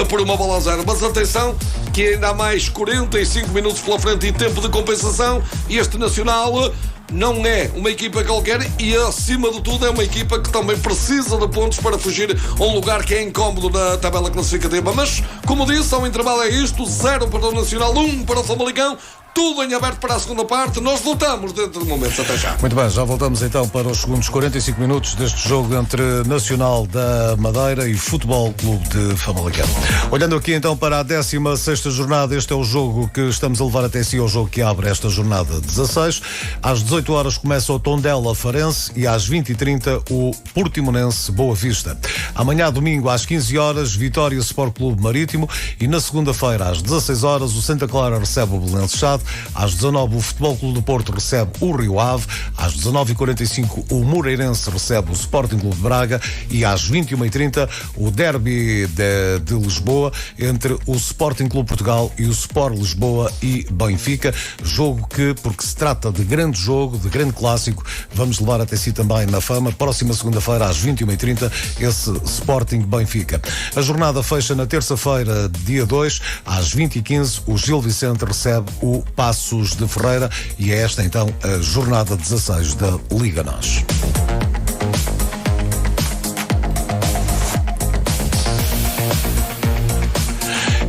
por 1-0. Mas atenção que ainda há mais 45 minutos pela frente e tempo de compensação, e este Nacional não é uma equipa qualquer e, acima de tudo, é uma equipa que também precisa de pontos para fugir a um lugar que é incómodo na tabela classificativa. Mas, como disse, ao intervalo é isto: 0 para o Nacional, 1 para o Famalicão. Tudo em aberto para a segunda parte. Nós voltamos dentro de momentos. Até já. Muito bem, já voltamos então para os segundos 45 minutos deste jogo entre Nacional da Madeira e Futebol Clube de Famalicão. Olhando aqui então para a 16ª jornada, este é o jogo que estamos a levar até si, o jogo que abre esta jornada 16. Às 18 horas começa o Tondela Farense e às 20h30 o Portimonense Boa Vista. Amanhã, domingo, às 15 horas, Vitória Sport Clube Marítimo, e na segunda-feira, às 16 horas, o Santa Clara recebe o Belenenses Chade. Às 19 o Futebol Clube do Porto recebe o Rio Ave, às 19h45 o Moreirense recebe o Sporting Clube de Braga e às 21h30 o derby de Lisboa entre o Sporting Clube Portugal e o Sport Lisboa e Benfica. Jogo que, porque se trata de grande jogo, de grande clássico, vamos levar até si também na Fama. Próxima segunda-feira às 21h30 esse Sporting Benfica. A jornada fecha na terça-feira, dia 2, às 20h15 o Gil Vicente recebe o Passos de Ferreira, e é esta então a jornada 16 da Liga NOS.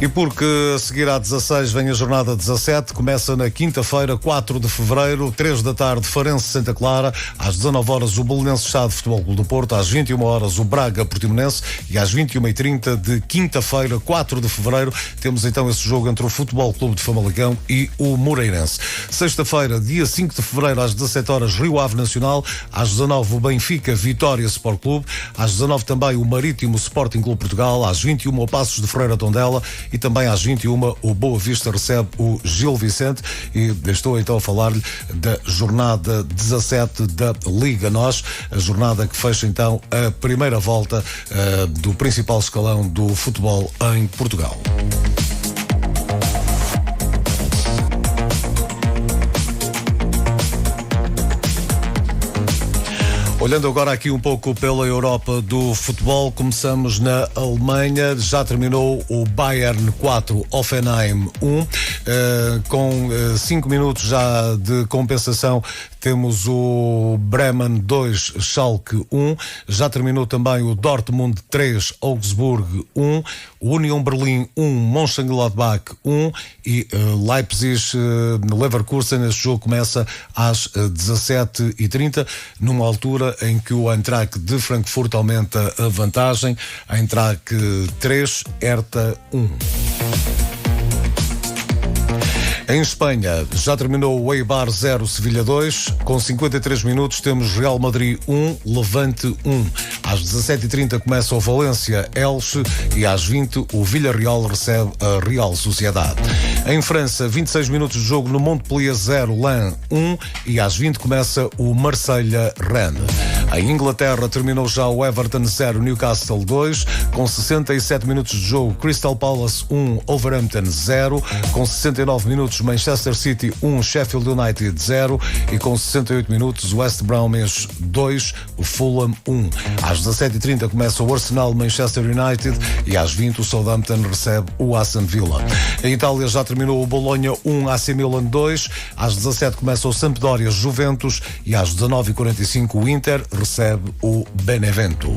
E porque a seguir à 16 vem a jornada 17, começa na quinta-feira, 4 de fevereiro, 3 da tarde, Farense Santa Clara, às 19 horas o Belenenses Chade Futebol Clube do Porto, às 21 horas o Braga Portimonense e às 21h30 de quinta-feira, 4 de fevereiro, temos então esse jogo entre o Futebol Clube de Famalicão e o Moreirense. Sexta-feira, dia 5 de fevereiro, às 17 horas, Rio Ave Nacional, às 19 o Benfica Vitória Sport Clube, às 19 também o Marítimo Sporting Clube Portugal, às 21 o Passos de Ferreira Tondela e também às 21 o Boa Vista recebe o Gil Vicente, e estou então a falar-lhe da jornada 17 da Liga NOS, a jornada que fecha então a primeira volta do principal escalão do futebol em Portugal. Olhando agora aqui um pouco pela Europa do futebol, começamos na Alemanha. Já terminou o Bayern 4, Hoffenheim 1, com 5 minutos já de compensação. Temos o Bremen 2, Schalke 1. Já terminou também o Dortmund 3, Augsburg 1. O Union Berlim 1, Mönchengladbach 1. E Leipzig-Leverkusen. Este jogo começa às 17h30, numa altura em que o Eintracht de Frankfurt aumenta a vantagem. Eintracht 3, Hertha 1. Em Espanha, já terminou o Eibar 0, Sevilha 2. Com 53 minutos temos Real Madrid 1, Levante 1. Às 17h30 começa o Valência Elche e às 20 o Villarreal recebe a Real Sociedade. Em França, 26 minutos de jogo no Montpellier 0, Lens 1 e às 20 começa o Marselha Rennes. Em Inglaterra terminou já o Everton 0, Newcastle 2. Com 67 minutos de jogo, Crystal Palace 1, Wolverhampton 0. Com 69 minutos, Manchester City 1, Sheffield United 0. E com 68 minutos, West Bromwich 2, Fulham 1. Às 17h30 começa o Arsenal Manchester United e às 20 o Southampton recebe o Aston Villa. Em Itália já terminou o Bologna 1, AC Milan 2. Às 17 começa o Sampdoria Juventus e às 19h45 o Inter recebe o Benevento.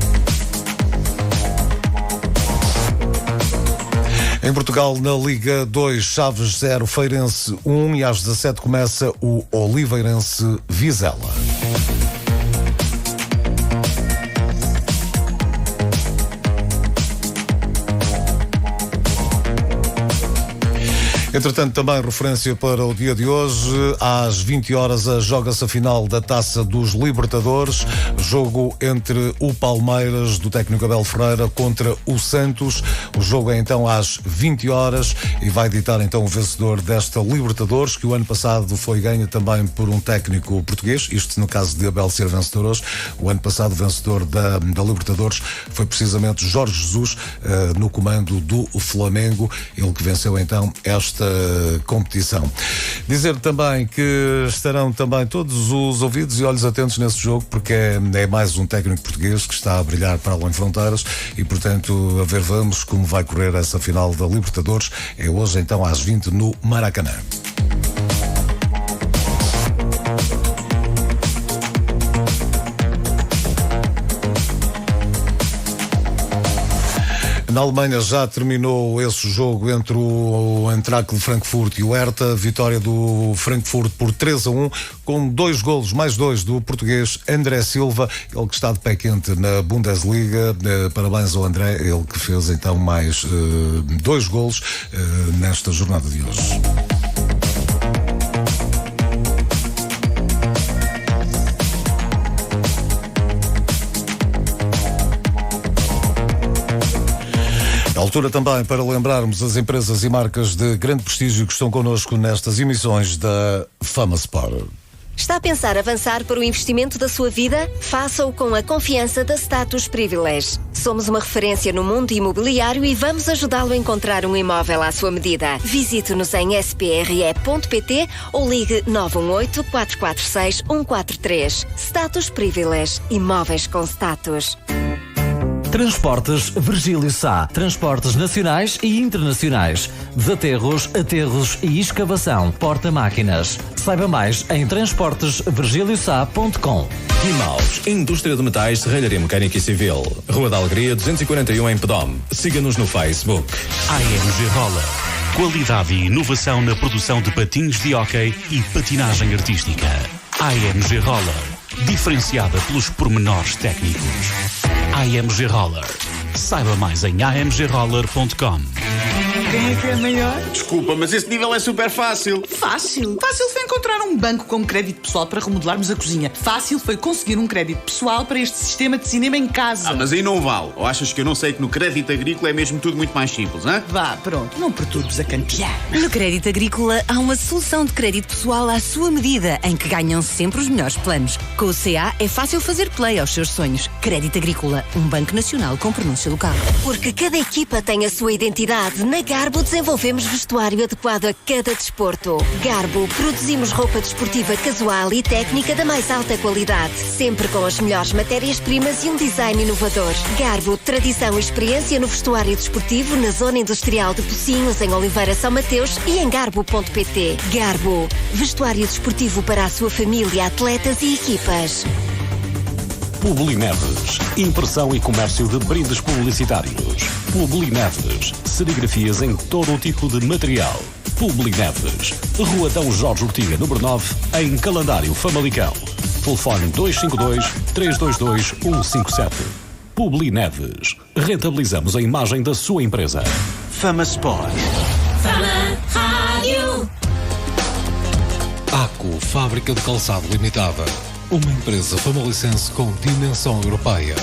Em Portugal, na Liga 2, Chaves 0, Feirense 1 e às 17 começa o Oliveirense Vizela. Entretanto, também referência para o dia de hoje, às 20 horas joga-se a final da Taça dos Libertadores, jogo entre o Palmeiras do técnico Abel Ferreira contra o Santos. O jogo é então às 20 horas e vai ditar então o vencedor desta Libertadores, que o ano passado foi ganha também por um técnico português, isto no caso de Abel ser vencedor hoje. O ano passado o vencedor da Libertadores foi precisamente Jorge Jesus, no comando do Flamengo, ele que venceu então esta competição. Dizer também que estarão também todos os ouvidos e olhos atentos nesse jogo, porque é mais um técnico português que está a brilhar para além fronteiras e, portanto, a ver vamos como vai correr essa final da Libertadores. É hoje então às 20 no Maracanã. Na Alemanha já terminou esse jogo entre o Eintracht de Frankfurt e o Hertha, vitória do Frankfurt por 3-1, com 2 golos, mais 2 do português André Silva, ele que está de pé quente na Bundesliga. Parabéns ao André, ele que fez então mais 2 golos nesta jornada de hoje. Altura também para lembrarmos as empresas e marcas de grande prestígio que estão connosco nestas emissões da Fama Sport. Está a pensar avançar para o investimento da sua vida? Faça-o com a confiança da Status Privilege. Somos uma referência no mundo imobiliário e vamos ajudá-lo a encontrar um imóvel à sua medida. Visite-nos em spre.pt ou ligue 918-446-143. Status Privilege. Imóveis com status. Transportes Virgílio Sá. Transportes nacionais e internacionais. Desaterros, aterros e escavação. Porta-máquinas. Saiba mais em transportesvirgiliosá.com. Imaus, indústria de metais, serralharia mecânica e civil. Rua da Alegria, 241 em Pedome. Siga-nos no Facebook. AMG Roller. Qualidade e inovação na produção de patins de hóquei e patinagem artística. AMG Roller. Diferenciada pelos pormenores técnicos. AMG Roller. Saiba mais em amgroller.com. Quem é que é maior? Desculpa, mas esse nível é super fácil. Fácil. Fácil foi encontrar um banco com crédito pessoal para remodelarmos a cozinha. Fácil foi conseguir um crédito pessoal para este sistema de cinema em casa. Mas aí não vale. Ou achas que eu não sei que no crédito agrícola é mesmo tudo muito mais simples, hã? Vá, pronto, não perturbes a campeã. No Crédito Agrícola há uma solução de crédito pessoal à sua medida, em que ganham sempre os melhores planos. Com o CA é fácil fazer play aos seus sonhos. Crédito Agrícola, um banco nacional com pronúncia local. Porque cada equipa tem a sua identidade, na Garbo desenvolvemos vestuário adequado a cada desporto. Garbo, produzimos roupa desportiva casual e técnica da mais alta qualidade, sempre com as melhores matérias-primas e um design inovador. Garbo, tradição e experiência no vestuário desportivo na Zona Industrial de Pocinhos, em Oliveira São Mateus e em garbo.pt. Garbo, vestuário desportivo para a sua família, atletas e equipas. Publineves, impressão e comércio de brindes publicitários. Publineves, serigrafias em todo o tipo de material. Publineves, Rua D. Jorge Ortiga, número 9, em Calendário, Famalicão. Telefone 252-322-157. Publineves, rentabilizamos a imagem da sua empresa. Fama Sport. Fama Rádio. ACO, Fábrica de Calçado Limitada. Uma empresa famalicense com dimensão europeia.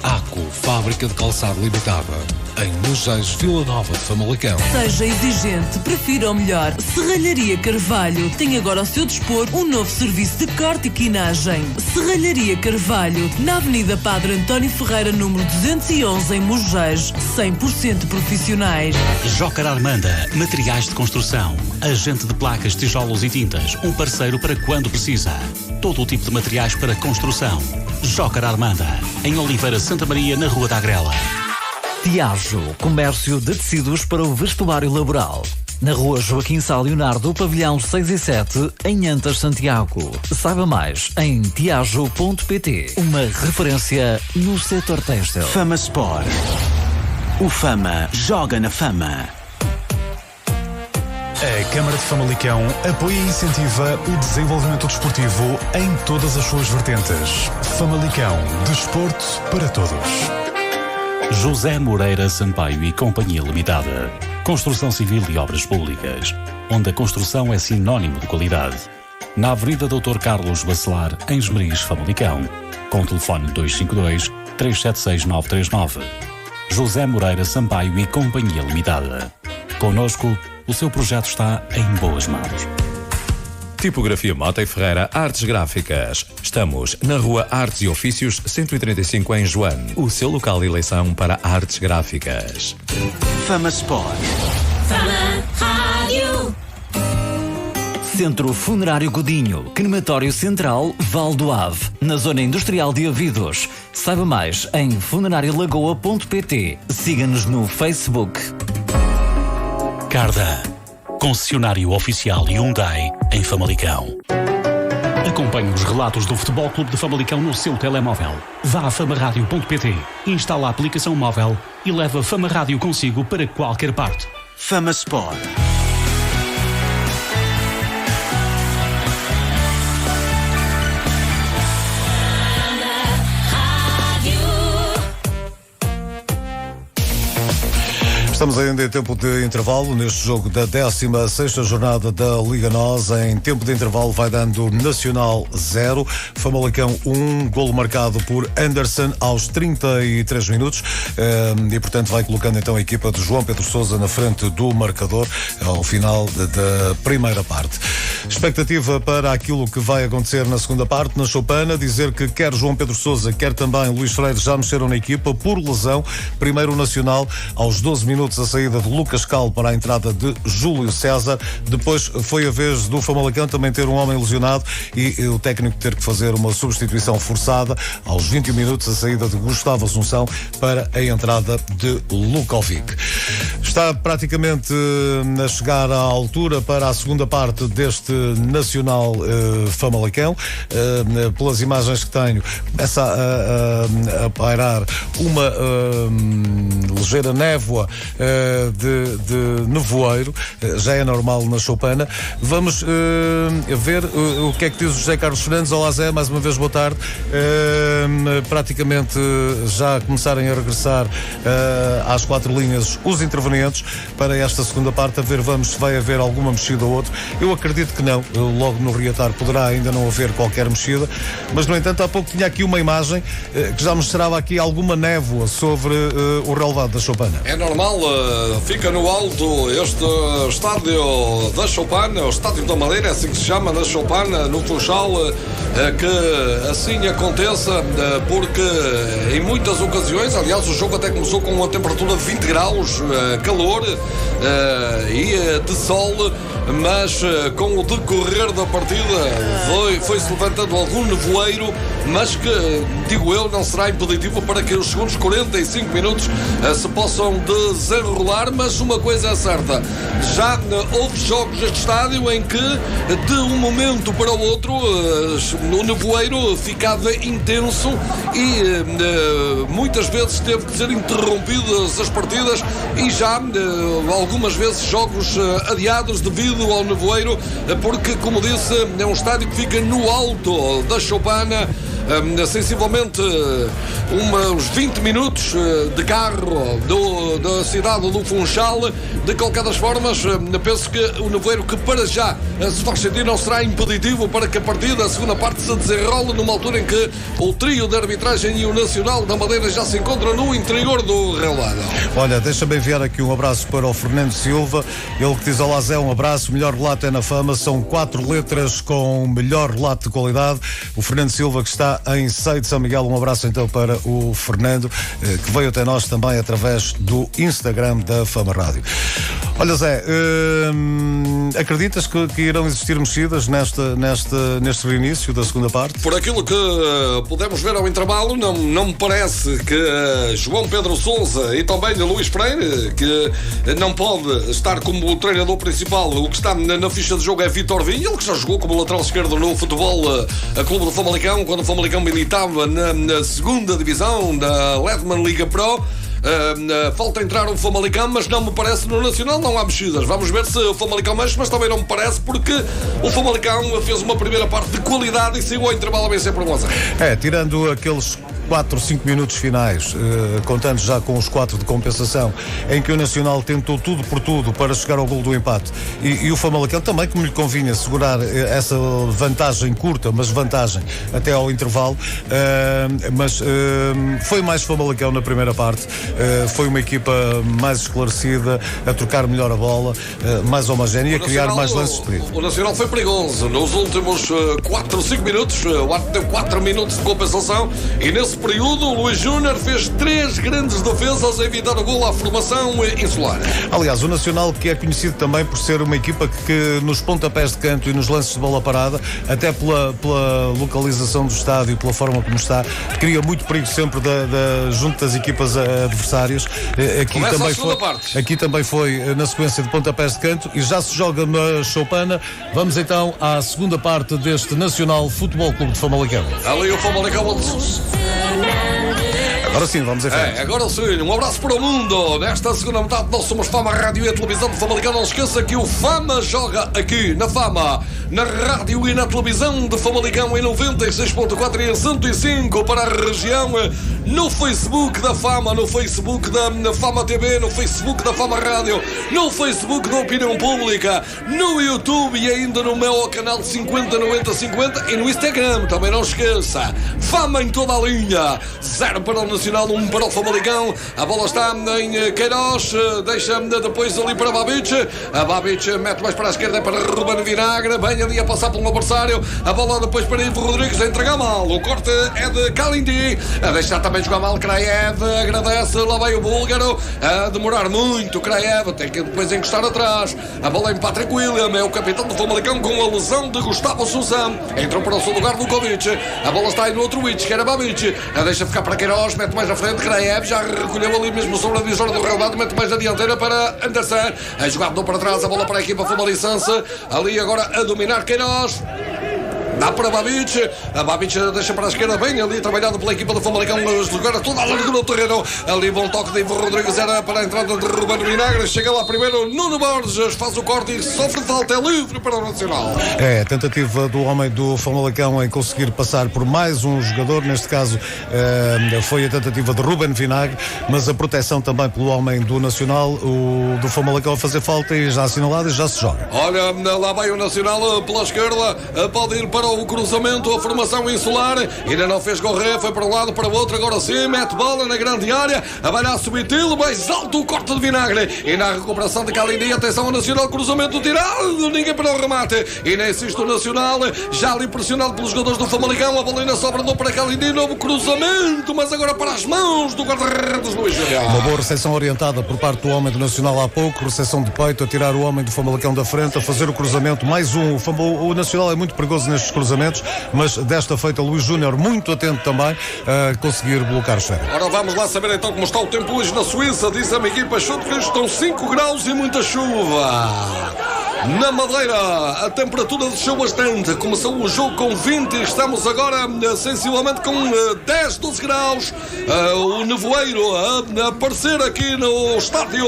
ACO, Fábrica de Calçado Limitada. Em Mojeiros, Vila Nova de Famalicão. Seja exigente, prefira o melhor. Serralharia Carvalho tem agora ao seu dispor um novo serviço de corte e quinagem. Serralharia Carvalho, na Avenida Padre António Ferreira, número 211, em Mojeiros. 100% profissionais. Jocar Armanda, materiais de construção. Agente de placas, tijolos e tintas. Um parceiro para quando precisa. Todo o tipo de materiais para construção. Jocar Armanda, em Oliveira Santa Maria, na Rua da Agrela. Tiajo, comércio de tecidos para o vestuário laboral. Na Rua Joaquim Sá Leonardo, pavilhão 6 e 7, em Antas, Santiago. Saiba mais em tiajo.pt. Uma referência no setor têxtil. Fama Sport. O Fama joga na Fama. A Câmara de Famalicão apoia e incentiva o desenvolvimento desportivo em todas as suas vertentes. Famalicão, desporto para todos. José Moreira Sampaio e Companhia Limitada. Construção civil e obras públicas, onde a construção é sinónimo de qualidade. Na Avenida Dr. Carlos Bacelar, em Esmeriz, Famalicão, com telefone 252-376-939. José Moreira Sampaio e Companhia Limitada. Conosco, o seu projeto está em boas mãos. Tipografia Mota e Ferreira Artes Gráficas. Estamos na Rua Artes e Ofícios 135 em Joane. O seu local de eleição para artes gráficas. Fama Sport. Fama Rádio. Centro Funerário Godinho, Crematório Central, Val do Ave, na Zona Industrial de Avidos. Saiba mais em funerariolagoa.pt. Siga-nos no Facebook. Carda, concessionário oficial Hyundai em Famalicão. Acompanhe os relatos do Futebol Clube de Famalicão no seu telemóvel. Vá a famaradio.pt, instala a aplicação móvel e leva a Fama Rádio consigo para qualquer parte. Fama Sport. Estamos ainda em tempo de intervalo neste jogo da 16ª jornada da Liga NOS. Em tempo de intervalo vai dando Nacional 0, Famalicão 1, golo marcado por Anderson aos 33 minutos e portanto vai colocando então a equipa de João Pedro Sousa na frente do marcador ao final da primeira parte. Expectativa para aquilo que vai acontecer na segunda parte, na Choupana, dizer que quer João Pedro Sousa, quer também Luís Freire já mexeram na equipa por lesão. Primeiro o Nacional aos 12 minutos a saída de Lucas Cal para a entrada de Júlio César. Depois foi a vez do Famalicão também ter um homem lesionado e o técnico ter que fazer uma substituição forçada aos 21 minutos a saída de Gustavo Assunção para a entrada de Lukovic. Está praticamente a chegar à altura para a segunda parte deste Nacional Famalicão. Pelas imagens que tenho, começa a pairar uma ligeira névoa de nevoeiro, já é normal na Choupana. Vamos ver o que é que diz o José Carlos Fernandes. Olá Zé, mais uma vez boa tarde. Praticamente já começarem a regressar às 4 linhas os intervenientes para esta segunda parte, a ver, vamos se vai haver alguma mexida ou outra. Eu acredito que não, logo no reatar poderá ainda não haver qualquer mexida, mas no entanto há pouco tinha aqui uma imagem que já mostrava aqui alguma névoa sobre o relevado da Choupana. É normal, fica no alto este estádio da Choupana, o estádio da Madeira, é assim que se chama, da Choupana, no Funchal, que assim aconteça, porque em muitas ocasiões, aliás o jogo até começou com uma temperatura de 20 graus, calor e de sol, mas com o decorrer da partida foi-se levantando algum nevoeiro, mas que, digo eu, não será impeditivo para que os segundos 45 minutos se possam desenrolar. Mas uma coisa é certa, já houve jogos neste estádio em que de um momento para o outro o nevoeiro ficava intenso e muitas vezes teve que ser interrompidas as partidas e já algumas vezes jogos adiados devido ao nevoeiro, porque, como disse, é um estádio que fica no alto da Choupana, sensivelmente uns 20 minutos de carro da cidade do Funchal. De qualquer das formas, penso que o nevoeiro, que para já se faz sentir, não será impeditivo para que a partida, a segunda parte, se desenrole numa altura em que o trio de arbitragem e o Nacional da Madeira já se encontram no interior do relvado. Olha, deixa-me enviar aqui um abraço para o Fernando Silva, ele que diz: olá Zé, um abraço, melhor relato é na Fama, são 4 letras com melhor relato de qualidade. O Fernando Silva, que está em Sei de São Miguel, um abraço então para o Fernando, que veio até nós também através do Instagram da Fama Rádio. Olha Zé, acreditas que irão existir mexidas neste reinício da segunda parte? Por aquilo que pudemos ver ao intervalo, não me parece que João Pedro Sousa e também Luís Freire, que não pode estar como o treinador principal, o que está na ficha de jogo é Vítor Vinha, ele que já jogou como lateral esquerdo no futebol a Clube do Famalicão, quando o Famalicão militava na segunda divisão da Ledman Liga Pro. Falta entrar o Famalicão, mas não me parece no Nacional, não há mexidas. Vamos ver se o Famalicão mexe, mas também não me parece, porque o Famalicão fez uma primeira parte de qualidade e saiu ao intervalo a vencer por 1-0. Tirando aqueles 4 ou 5 minutos finais, contando já com os 4 de compensação, em que o Nacional tentou tudo por tudo para chegar ao gol do empate, e o Famalicão também, como lhe convinha, segurar essa vantagem curta, mas vantagem até ao intervalo, mas foi mais Famalicão na primeira parte, foi uma equipa mais esclarecida, a trocar melhor a bola, mais homogénea, a criar mais lances de perigo. O Nacional foi perigoso nos últimos 4 ou 5 minutos, o árbitro deu 4 minutos de compensação, e nesse período o Luís Júnior fez 3 grandes defesas a evitar o gol à formação insular. Aliás, o Nacional, que é conhecido também por ser uma equipa que nos pontapés de canto e nos lances de bola parada, até pela localização do estádio e pela forma como está, cria muito perigo sempre junto das equipas adversárias. Aqui também foi na sequência de pontapés de canto, e já se joga na Choupana. Vamos então à segunda parte deste Nacional Futebol Clube de Famalicão. Ali o Famalicão. Agora sim, vamos em frente. Agora sim, um abraço para o mundo. Nesta segunda metade, nós somos Fama Rádio e a televisão de Famalicão. Não esqueça que o Fama joga aqui na Fama, na rádio e na televisão de Famalicão, em 96.4 e em 105 para a região, no Facebook da Fama, no Facebook da Fama TV, no Facebook da Fama Rádio, no Facebook da Opinião Pública, no YouTube e ainda no meu canal 509050 e no Instagram. Também não esqueça, Fama em toda a linha. 0 para o Nacional, 1 para o Famalicão. A bola está em Queiroz, deixa depois ali para Babic. A Babic mete mais para a esquerda para Ruben Vinagre, bem ali a passar pelo adversário. A bola depois para Ivo Rodrigues, entrega mal. O corte é de Kalindi, a deixar também jogar mal Kraev, agradece, lá vai o búlgaro, a demorar muito Kraev, tem que depois encostar atrás. A bola em Patrick William, é o capitão do Famalicão com a lesão de Gustavo Sousa, entrou para o seu lugar Lukovic. A bola está aí no outro Witch, que era Babic, a deixa ficar para Queiroz, mete mais à frente, Kraev já recolheu ali mesmo sobre a divisória do relvado, mete mais a dianteira para Anderson, a jogada para trás, a bola para a equipa famalicense, ali agora a dominar Queiroz. Dá para Babic. A Babic deixa para a esquerda, bem ali, trabalhado pela equipa do Famalicão. Agora toda a largura do terreno. Ali bom toque de Ivo Rodrigues, era para a entrada de Ruben Vinagre. Chega lá primeiro Nuno Borges, faz o corte e sofre falta, é livre para o Nacional. É, a tentativa do homem do Famalicão em conseguir passar por mais um jogador, neste caso foi a tentativa de Ruben Vinagre, mas a proteção também pelo homem do Nacional, o do Famalicão a fazer falta e já assinalado e já se joga. Olha, lá vai o Nacional pela esquerda, pode ir para o cruzamento, a formação insular, ainda não fez Gorré, foi para um lado, para o outro, agora sim, mete bola na grande área, a balhar Subitil, mais alto o corte de Vinagre, e na recuperação de Calindi, atenção ao Nacional, cruzamento tirado, ninguém para o remate, e nem insiste o Nacional, já ali pressionado pelos jogadores do Famalicão, a bola ainda sobra para Calindi, novo cruzamento, mas agora para as mãos do guarda-redes Luís Júnior. Uma boa recepção orientada por parte do homem do Nacional há pouco, recepção de peito, a tirar o homem do Famalicão da frente, a fazer o cruzamento, mais um. O Nacional é muito perigoso nestes cruzamentos, mas desta feita Luís Júnior muito atento também a conseguir bloquear o esfera. Ora vamos lá saber então como está o tempo hoje na Suíça. Diz a minha equipa Chuto que estão 5 graus e muita chuva. Na Madeira, a temperatura desceu bastante. Começou o jogo com 20, estamos agora sensivelmente com 10, 12 graus. O nevoeiro a aparecer aqui no estádio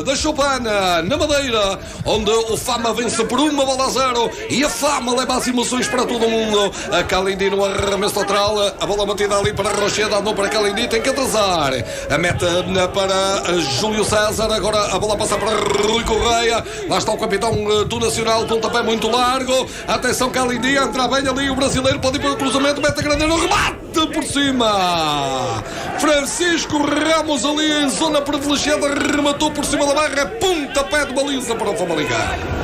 da Chopana, na Madeira, onde o Fama vence por 1-0 e a Fama leva as emoções para todo o mundo. A Calindi no arremesso lateral, a bola batida ali para Rocheda, não para Calindi, tem que atrasar. A meta para Júlio César, agora a bola passa para Rui Correia. Lá está o capitão do Nacional, pontapé muito largo. Atenção, Calindi, entra bem ali o brasileiro, pode ir para o cruzamento, mete a grande no remate por cima. Francisco Ramos ali em zona privilegiada, rematou por cima da barra, pontapé de baliza para o Famalicão.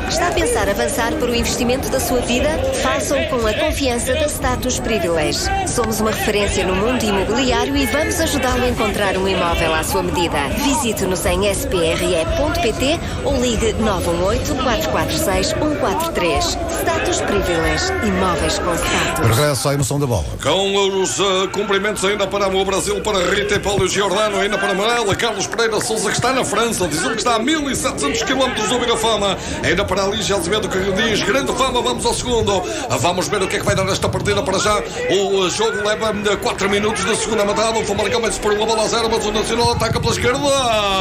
Está a pensar avançar para o investimento da sua vida? Faça-o com a confiança da Status Privilege. Somos uma referência no mundo imobiliário e vamos ajudá-lo a encontrar um imóvel à sua medida. Visite-nos em spre.pt ou ligue 918-446-143. Status Privilege. Imóveis com status. Regresso à emoção da bola. Com os cumprimentos ainda para o Brasil, para Rita e Paulo Giordano, ainda para Manela, Carlos Pereira Sousa, que está na França, dizendo que está a 1700 km do Vila Fama. Ainda para ali, Gelsemedo, que diz grande Fama, vamos ao segundo. Vamos ver o que é que vai dar esta partida para já. O jogo leva 4 minutos da segunda metade. O Famalicão vai-se por 1-0, mas o Nacional ataca pela esquerda.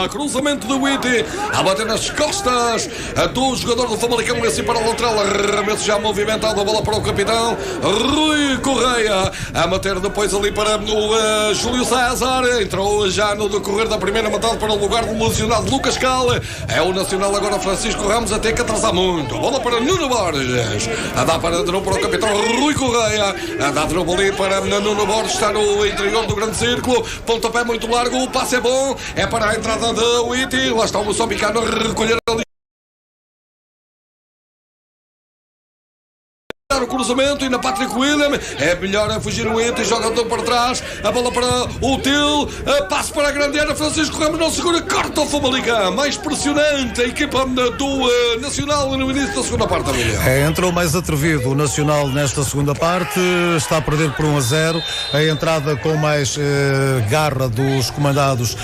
Cruzamento do Witty, a bater nas costas do jogador do Famalicão, assim para a lateral. Arremesso já movimentado, a bola para o capitão Rui Correia, a bater depois ali para o Júlio César. Entrou já no decorrer da primeira metade para o lugar do lesionado Lucas Cal. É o Nacional agora, Francisco Ramos, a ter que atrasar muito. A bola para Nuno Borges, a dar para de novo para o capitão Rui Correia, a dar de novo ali para Nuno Borges, está no interior do grande círculo, pontapé muito largo, o passe é bom, é para a entrada de Witty. Lá está o moçambicano a recolher ali o cruzamento e na Patrick William é melhor a fugir o Ito e joga todo para trás, a bola para o Til, passe para a grande área, Francisco Ramos não segura, corta o Famalicão, mais pressionante a equipa do Nacional no início da segunda parte. Entrou mais atrevido o Nacional nesta segunda parte, está a perder por 1-0, a entrada com mais garra dos comandados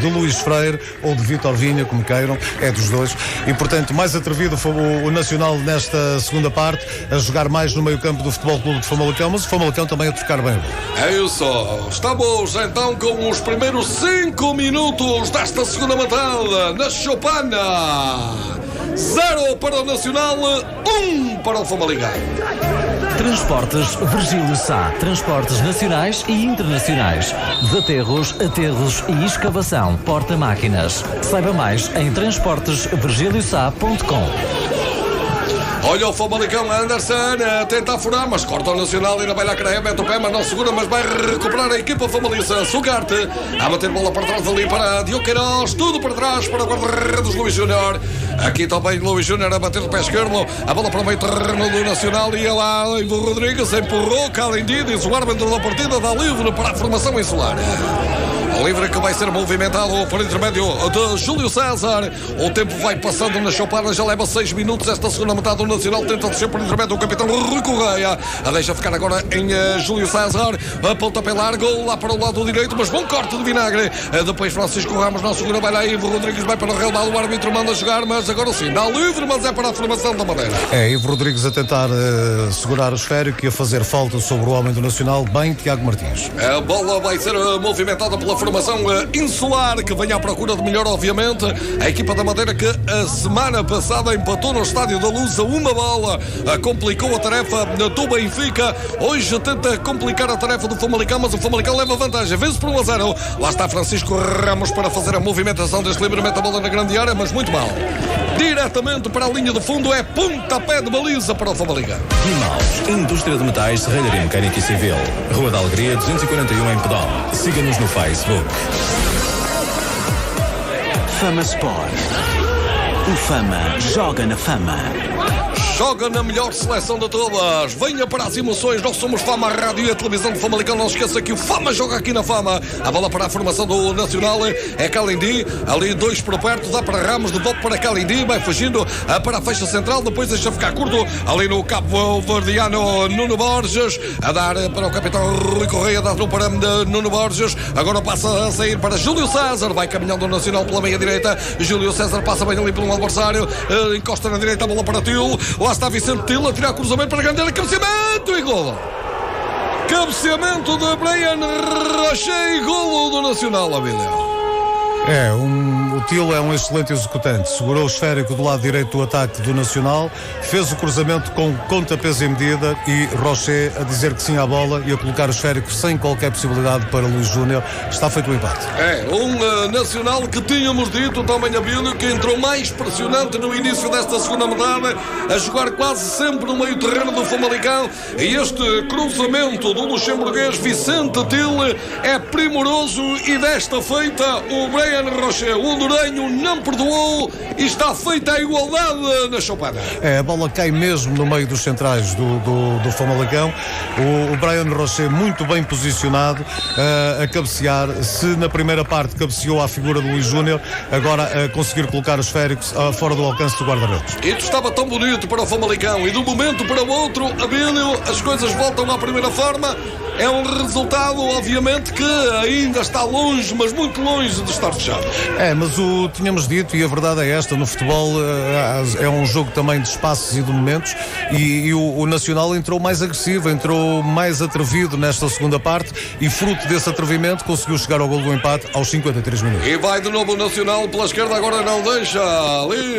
de Luís Freire ou de Vítor Vinha, como queiram, é dos dois, e portanto mais atrevido foi o Nacional nesta segunda parte, a jogar mais no meio campo do Futebol Clube de Famalicão, mas o Famalicão também a trocar bem. É isso, estamos então com os primeiros 5 minutos desta segunda metade na Chopana. 0 para o Nacional, 1 para o Famalicão. Transportes Virgílio Sá. Transportes nacionais e internacionais. Desaterros, aterros e escavação. Porta-máquinas. Saiba mais em transportesvirgiliosá.com. Olha o Famalicão, Anderson tenta furar, mas corta o Nacional, ainda vai lá Creia, mete o pé, mas não segura, mas vai recuperar a equipa famalicense. Sugarte a bater bola para trás ali para Diogo Queiroz, tudo para trás para o guarda-redes Luís Júnior. Aqui também Luís Júnior a bater de pé esquerdo, a bola para o meio terreno do Nacional e lá Ivo Rodrigues empurrou, Calindi, diz o árbitro da partida, dá livre para a formação insular. Livre que vai ser movimentado por intermédio de Júlio César. O tempo vai passando na chopada, já leva 6 minutos. Esta segunda metade do Nacional tenta descer por intermédio do capitão Rui Correia. A deixa ficar agora em Júlio César. A pontapé largo lá para o lado direito, mas bom corte de vinagre. Depois Francisco Ramos não segura, vai lá Ivo Rodrigues, vai para o relvado. O árbitro manda jogar, mas agora sim, dá livre, mas é para a formação da Madeira. Ivo Rodrigues a tentar segurar o esférico e a fazer falta sobre o homem do Nacional, bem Tiago Martins. A bola vai ser movimentada pela formação insular, que vem à procura de melhor, obviamente. A equipa da Madeira que a semana passada empatou no Estádio da Luz a uma bola. Complicou a tarefa do Benfica. Hoje tenta complicar a tarefa do Famalicão, mas o Famalicão leva vantagem. Vence por 1-0. Lá está Francisco Ramos para fazer a movimentação deste livre, mete a bola na grande área, mas muito mal. Diretamente para a linha de fundo, é pontapé de baliza para o Famalicão. Mimaus, Indústria de Metais, Serralharia Mecânica e Civil. Rua da Alegria, 241 em Pedal. Siga-nos no Facebook. Fama Sport. O Fama joga na Fama. Joga na melhor seleção de todas. Venha para as emoções. Nós somos Fama Rádio e a televisão de Famalicão. Não esqueça que o Fama joga aqui na Fama. A bola para a formação do Nacional é Calindi. Ali 2 por perto. Dá para Ramos. De volta para Calindi. Vai fugindo para a faixa central. Depois deixa ficar curto. Ali no cabo verdiano Nuno Borges. A dar para o capitão Rui Correia. Dá para Nuno Borges. Agora passa a sair para Júlio César. Vai caminhando o Nacional pela meia direita. Júlio César passa bem ali pelo adversário. Encosta na direita. A bola para Til. Lá está Vicente Til a tirar cruzamento para grande área, cabeceamento e golo. Cabeceamento de Brian Rocher e golo do Nacional, Abílio. O Til é um excelente executante. Segurou o esférico do lado direito do ataque do Nacional, fez o cruzamento com pontapés em medida e Rocher a dizer que sim à bola e a colocar o esférico sem qualquer possibilidade para Luís Júnior. Está feito o empate. Nacional que tínhamos dito também, Abílio, que entrou mais pressionante no início desta segunda metade, a jogar quase sempre no meio terreno do Famalicão, e este cruzamento do luxemburguês Vicente Til é primoroso e desta feita o Brian Rocher, o hondurenho, não perdoou e está feita a igualdade na chopada. A bola cai mesmo no meio dos centrais do Famalicão. O Brian Rocher muito bem posicionado a cabecear. Se na primeira parte cabeceou à figura do Luís Júnior, agora a conseguir colocar os esféricos fora do alcance do guarda-redes. Isto estava tão bonito para o Famalicão e de um momento para o outro, Abílio, as coisas voltam à primeira forma. É um resultado, obviamente, que ainda está longe, mas muito longe de estar fechado. Mas tínhamos dito, e a verdade é esta, no futebol é um jogo também de espaços e de momentos, e o Nacional entrou mais agressivo, entrou mais atrevido nesta segunda parte, e fruto desse atrevimento conseguiu chegar ao gol do empate aos 53 minutos. E vai de novo o Nacional pela esquerda, agora não deixa ali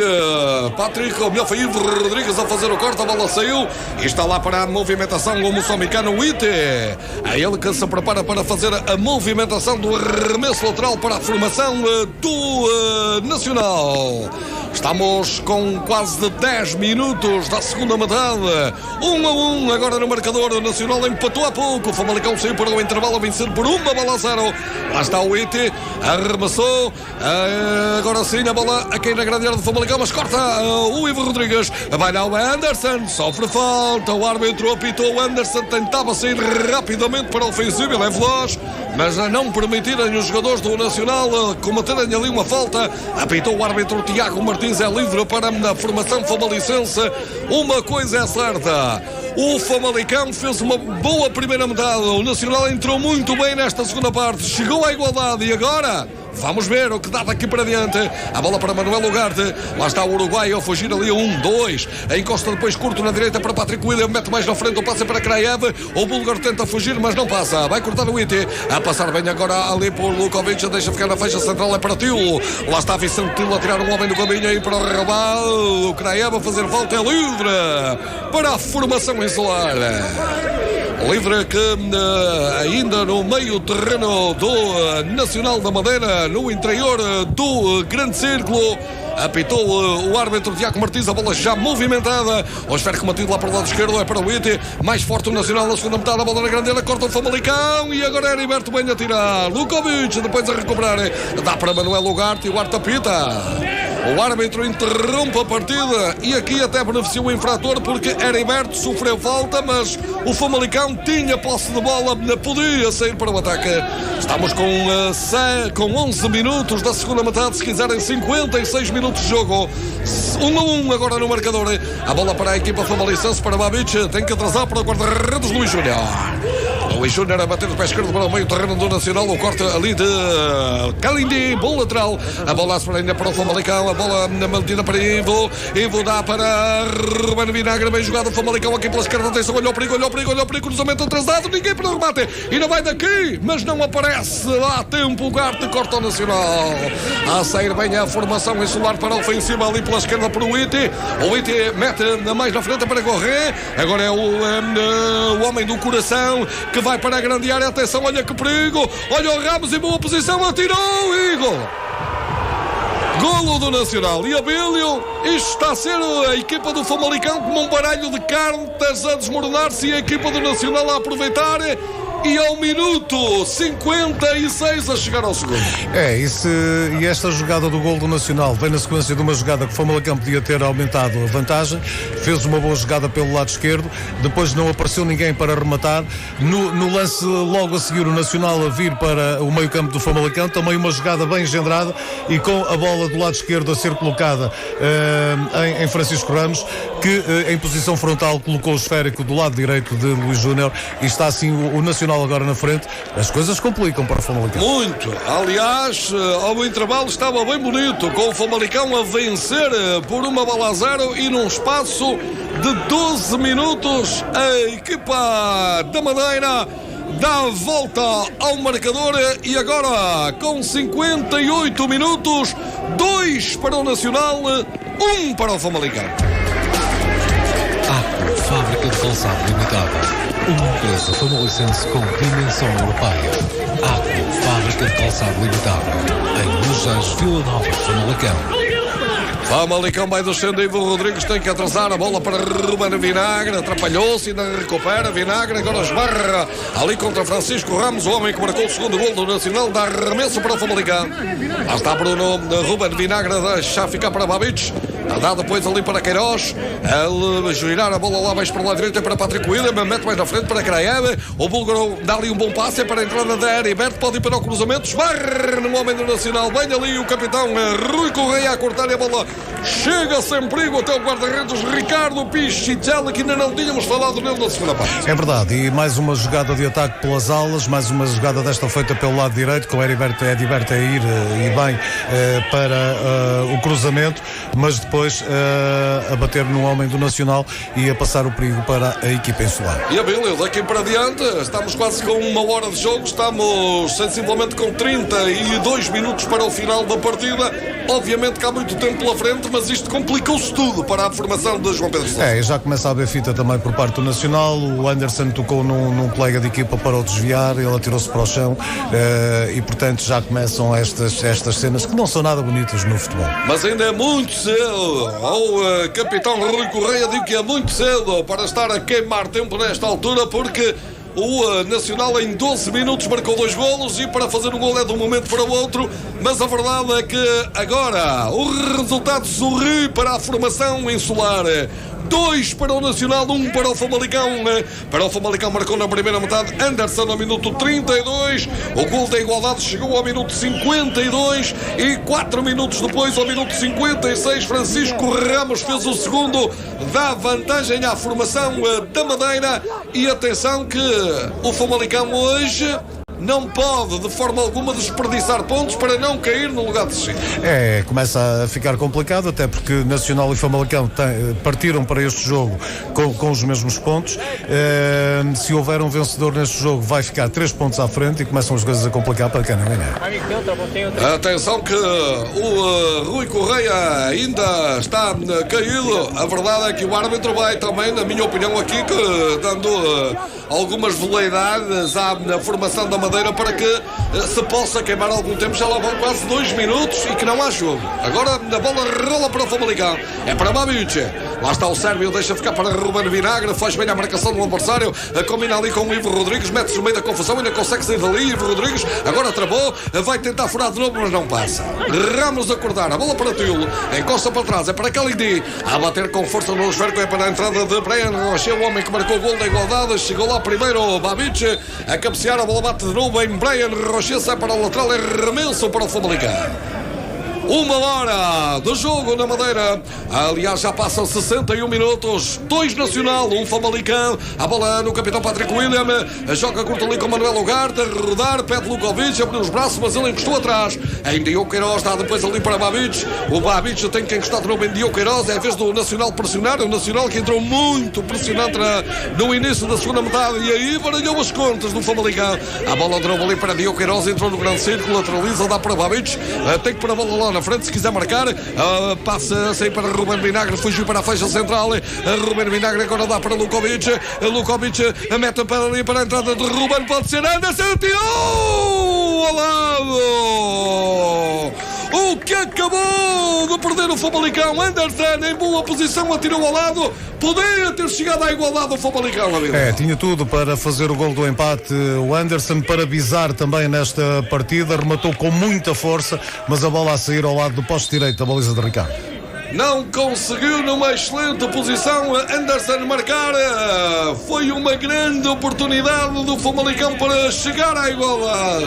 Patrick, ou melhor foi Ivo Rodrigues a fazer o corte, a bola saiu e está lá para a movimentação o moçambicano Ite. É ele que se prepara para fazer a movimentação do arremesso lateral para a formação do Nacional. Estamos com quase 10 minutos da segunda metade. 1-1 agora no marcador. O Nacional empatou há pouco. O Famalicão saiu para o intervalo, vencido por 1-0. Lá está o Ite, arremessou. Agora sim a bola aqui na grande área do Famalicão, mas corta o Ivo Rodrigues. Vai lá o Anderson, sofre falta. O árbitro apitou. O Anderson tentava sair rapidamente para o ofensivo. Ele é veloz, mas a não permitirem os jogadores do Nacional cometerem ali uma falta, apitou o árbitro Tiago Martins. É livre para a formação famalicense. Uma coisa é certa: o Famalicão fez uma boa primeira metade. O Nacional entrou muito bem nesta segunda parte, chegou à igualdade e agora vamos ver o que dá daqui para diante. A bola para Manuel Ugarte. Lá está o Uruguai a fugir ali. 1-2. Encosta depois curto na direita para Patrick William. Mete mais na frente. O passe para Kraev. O búlgaro tenta fugir, mas não passa. Vai cortar o Ite. A passar bem agora ali por Lukovic. Deixa ficar na faixa central. É para Til. Lá está Vicente Til a tirar um homem do caminho aí para o Raval. O Kraev a fazer falta. É livre para a formação insular. Livre que ainda no meio terreno do Nacional da Madeira, no interior do grande círculo, apitou o árbitro Tiago Martins. A bola já movimentada. O esférico mantido lá para o lado esquerdo é para o Ite. Mais forte o Nacional na segunda metade. A bola na grande área, corta o Famalicão e agora é Heriberto bem a tirar. Lukovic depois a recuperar. Dá para Manuel Ugarte e o Ugarte apita. O árbitro interrompe a partida e aqui até beneficiou o infrator porque Heriberto sofreu falta, mas o Famalicão tinha posse de bola, podia sair para o ataque. Estamos com 11 minutos da segunda metade, se quiserem 56 minutos de jogo. 1-1 agora no marcador. A bola para a equipa famalicense, para Babic, tem que atrasar para o guarda-redes Luís Júnior. Luís Júnior a bater do pé esquerdo para o meio terreno do Nacional, o corte ali de Kalindi, bom lateral. A bola se ainda para o Famalicão, a bola mantida para Ivo dá para Ruben Vinagre, bem jogado o Famalicão aqui pela esquerda, atenção, olha o perigo, cruzamento atrasado, ninguém para o remate, ainda vai daqui, mas não aparece, há tempo, o Garte corta o Nacional. A sair bem a formação insular para a ofensiva ali pela esquerda para o Iti mete mais na frente para Gorré, agora é o homem do coração que vai para a grande área, atenção, olha que perigo, olha o Ramos em boa posição, atirou e golo do Nacional. E Abílio, isto está a ser a equipa do Famalicão como um baralho de cartas a desmoronar-se e a equipa do Nacional a aproveitar. E ao minuto 56 a chegar ao segundo. E esta jogada do gol do Nacional vem na sequência de uma jogada que o Famalicão podia ter aumentado a vantagem. Fez uma boa jogada pelo lado esquerdo, depois não apareceu ninguém para rematar. No lance logo a seguir, o Nacional a vir para o meio campo do Famalicão, também uma jogada bem engendrada e com a bola do lado esquerdo a ser colocada em Francisco Ramos, que em posição frontal colocou o esférico do lado direito de Luís Júnior, e está assim o Nacional agora na frente. As coisas complicam para o Famalicão. Muito. Aliás, ao intervalo estava bem bonito, com o Famalicão a vencer por 1-0 e num espaço de 12 minutos a equipa da Madeira dá a volta ao marcador e agora com 58 minutos, 2 para o Nacional, 1 para o Famalicão. ACO, Fábrica de Calçado Limitada. Uma empresa famalicense com dimensão europeia. ACO, Fábrica de Calçado Limitada. Em Lujães, Vila Nova, Famalicão. Famalicão vai descendo, Ivo Rodrigues tem que atrasar a bola para Ruben Vinagre, atrapalhou-se, ainda recupera Vinagre, agora esbarra ali contra Francisco Ramos, o homem que marcou o segundo gol do Nacional, dá arremesso para o Famalicão. Lá está Bruno Ruben Vinagre, deixa ficar para Babic, dá depois ali para Queiroz, ele girar a bola lá mais para lá direita para Patrick William, mete mais na frente para Kraev, o búlgaro dá ali um bom passe para a entrada da Heriberto, pode ir para o cruzamento, esbarra no homem do Nacional, vem ali o capitão Rui Correia a cortar a bola, chega sem perigo até o guarda-redes Ricardo Pichicella, que ainda não tínhamos falado nele na segunda parte. É verdade, e mais uma jogada de ataque pelas alas, mais uma jogada desta feita pelo lado direito, com o Heriberto a ir e bem para o cruzamento, mas depois a bater no homem do Nacional e a passar o perigo para a equipa insular. E a Bíblia, daqui para diante, estamos quase com 1 hora de jogo, estamos sensivelmente com 32 minutos para o final da partida. Obviamente que há muito tempo pela frente, mas isto complicou-se tudo para a formação de João Pedro Sousa. E já começa a haver fita também por parte do Nacional. O Anderson tocou num colega de equipa para o desviar, ele atirou-se para o chão e portanto já começam estas cenas que não são nada bonitas no futebol. Mas ainda é muito cedo. O capitão Rui Correia diz que é muito cedo para estar a queimar tempo nesta altura, porque o Nacional em 12 minutos marcou 2 golos e para fazer um gol é de um momento para o outro, mas a verdade é que agora o resultado sorri para a formação insular. 2 para o Nacional, 1 para o Famalicão. Para o Famalicão marcou na primeira metade Anderson ao minuto 32. O gol da igualdade chegou ao minuto 52 e 4 minutos depois, ao minuto 56, Francisco Ramos fez o segundo, dá vantagem à formação da Madeira. E atenção que o Famalicão hoje não pode de forma alguma desperdiçar pontos para não cair no lugar de si. Começa a ficar complicado, até porque Nacional e Famalicão partiram para este jogo com os mesmos pontos. Se houver um vencedor neste jogo, vai ficar 3 pontos à frente e começam as coisas a complicar para quem não ganhar. Atenção que o Rui Correia ainda está caído. A verdade é que o árbitro vai também, na minha opinião aqui, dando algumas veleidades à formação da Madeira para que se possa queimar algum tempo. Já lá vão quase 2 minutos e que não há jogo. Agora a bola rola para o Famalicão, é para Babic. Lá está o Sérvio, deixa ficar para Ruben Vinagre, faz bem a marcação do adversário, combina ali com o Ivo Rodrigues, mete-se no meio da confusão, ainda consegue sair dali. Ivo Rodrigues agora travou, vai tentar furar de novo, mas não passa. Ramos acordar, a bola para Tilo, encosta para trás, é para Kalindi, a bater com força no esférico, é para a entrada de Brian Rocher, o homem que marcou o gol da igualdade. Chegou lá primeiro Babic, a cabecear, a bola bate de novo em Brian Rocher, sai para o lateral, é remenso para o Famalicão. 1 hora de jogo na Madeira. Aliás, já passam 61 minutos. 2 Nacional, 1 Famalicão. A bola no capitão Patrick William. Joga curto ali com Manuel Ugarte. A rodar, pede Lukovic, abriu os braços, mas ele encostou atrás. Em Diogo Queiroz, dá depois ali para Babic. O Babic tem que encostar de novo em Diogo Queiroz. É a vez do Nacional pressionar. O Nacional que entrou muito pressionante no início da segunda metade. E aí baralhou as contas do Famalicão. A bola de novo ali para Diogo Queiroz. Entrou no grande círculo, lateraliza, dá para Babic. Tem que pôr a bola lá na frente se quiser marcar. Passa a sair para Ruben Vinagre, fugiu para a faixa central. Ruben Vinagre agora dá para Lukovic. Lukovic mete para ali para a entrada de Ruben, pode ser Anderson, tirou ao lado. O que acabou de perder o Famalicão. Anderson em boa posição, atirou ao lado. Poderia ter chegado à igualdade do Famalicão. Tinha tudo para fazer o gol do empate. O Anderson para bizar também nesta partida, rematou com muita força, mas a bola a sair ao lado do poste direito da baliza de Ricardo. Não conseguiu numa excelente posição Anderson marcar. Foi uma grande oportunidade do Famalicão para chegar à igualdade.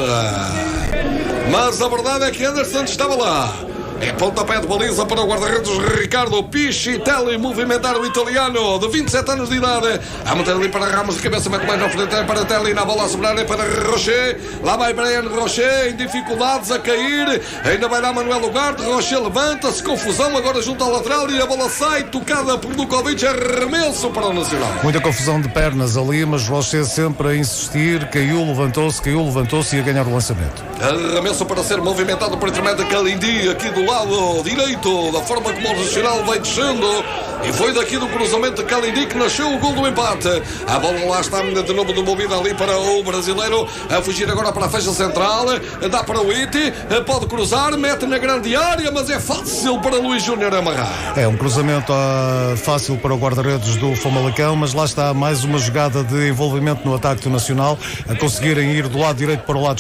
Mas a verdade é que Anderson estava lá. É pontapé de baliza para o guarda-redes Ricardo Pichitelli, movimentar o italiano de 27 anos de idade, a meter ali para Ramos de cabeça, mete mais na frente para Telly, na bola a sobrar é para Rocher, lá vai Brian Rocher em dificuldades a cair, ainda vai lá Manuel Ugarte, Rocher levanta-se, confusão agora junto ao lateral e a bola sai, tocada por Lukovic, arremesso para o Nacional. Muita confusão de pernas ali, mas Rocher sempre a insistir, caiu, levantou-se e a ganhar o lançamento. Arremesso para ser movimentado por intermédio de Kalindi, aqui do lado direito, da forma como o Nacional vai descendo, e foi daqui do cruzamento de Kalindi que nasceu o gol do empate. A bola lá está de novo demovida ali para o brasileiro, a fugir agora para a faixa central, dá para o Iti, pode cruzar, mete na grande área, mas é fácil para Luís Júnior amarrar. É um cruzamento fácil para o guarda-redes do Famalicão, mas lá está mais uma jogada de envolvimento no ataque do Nacional, a conseguirem ir do lado direito para o lado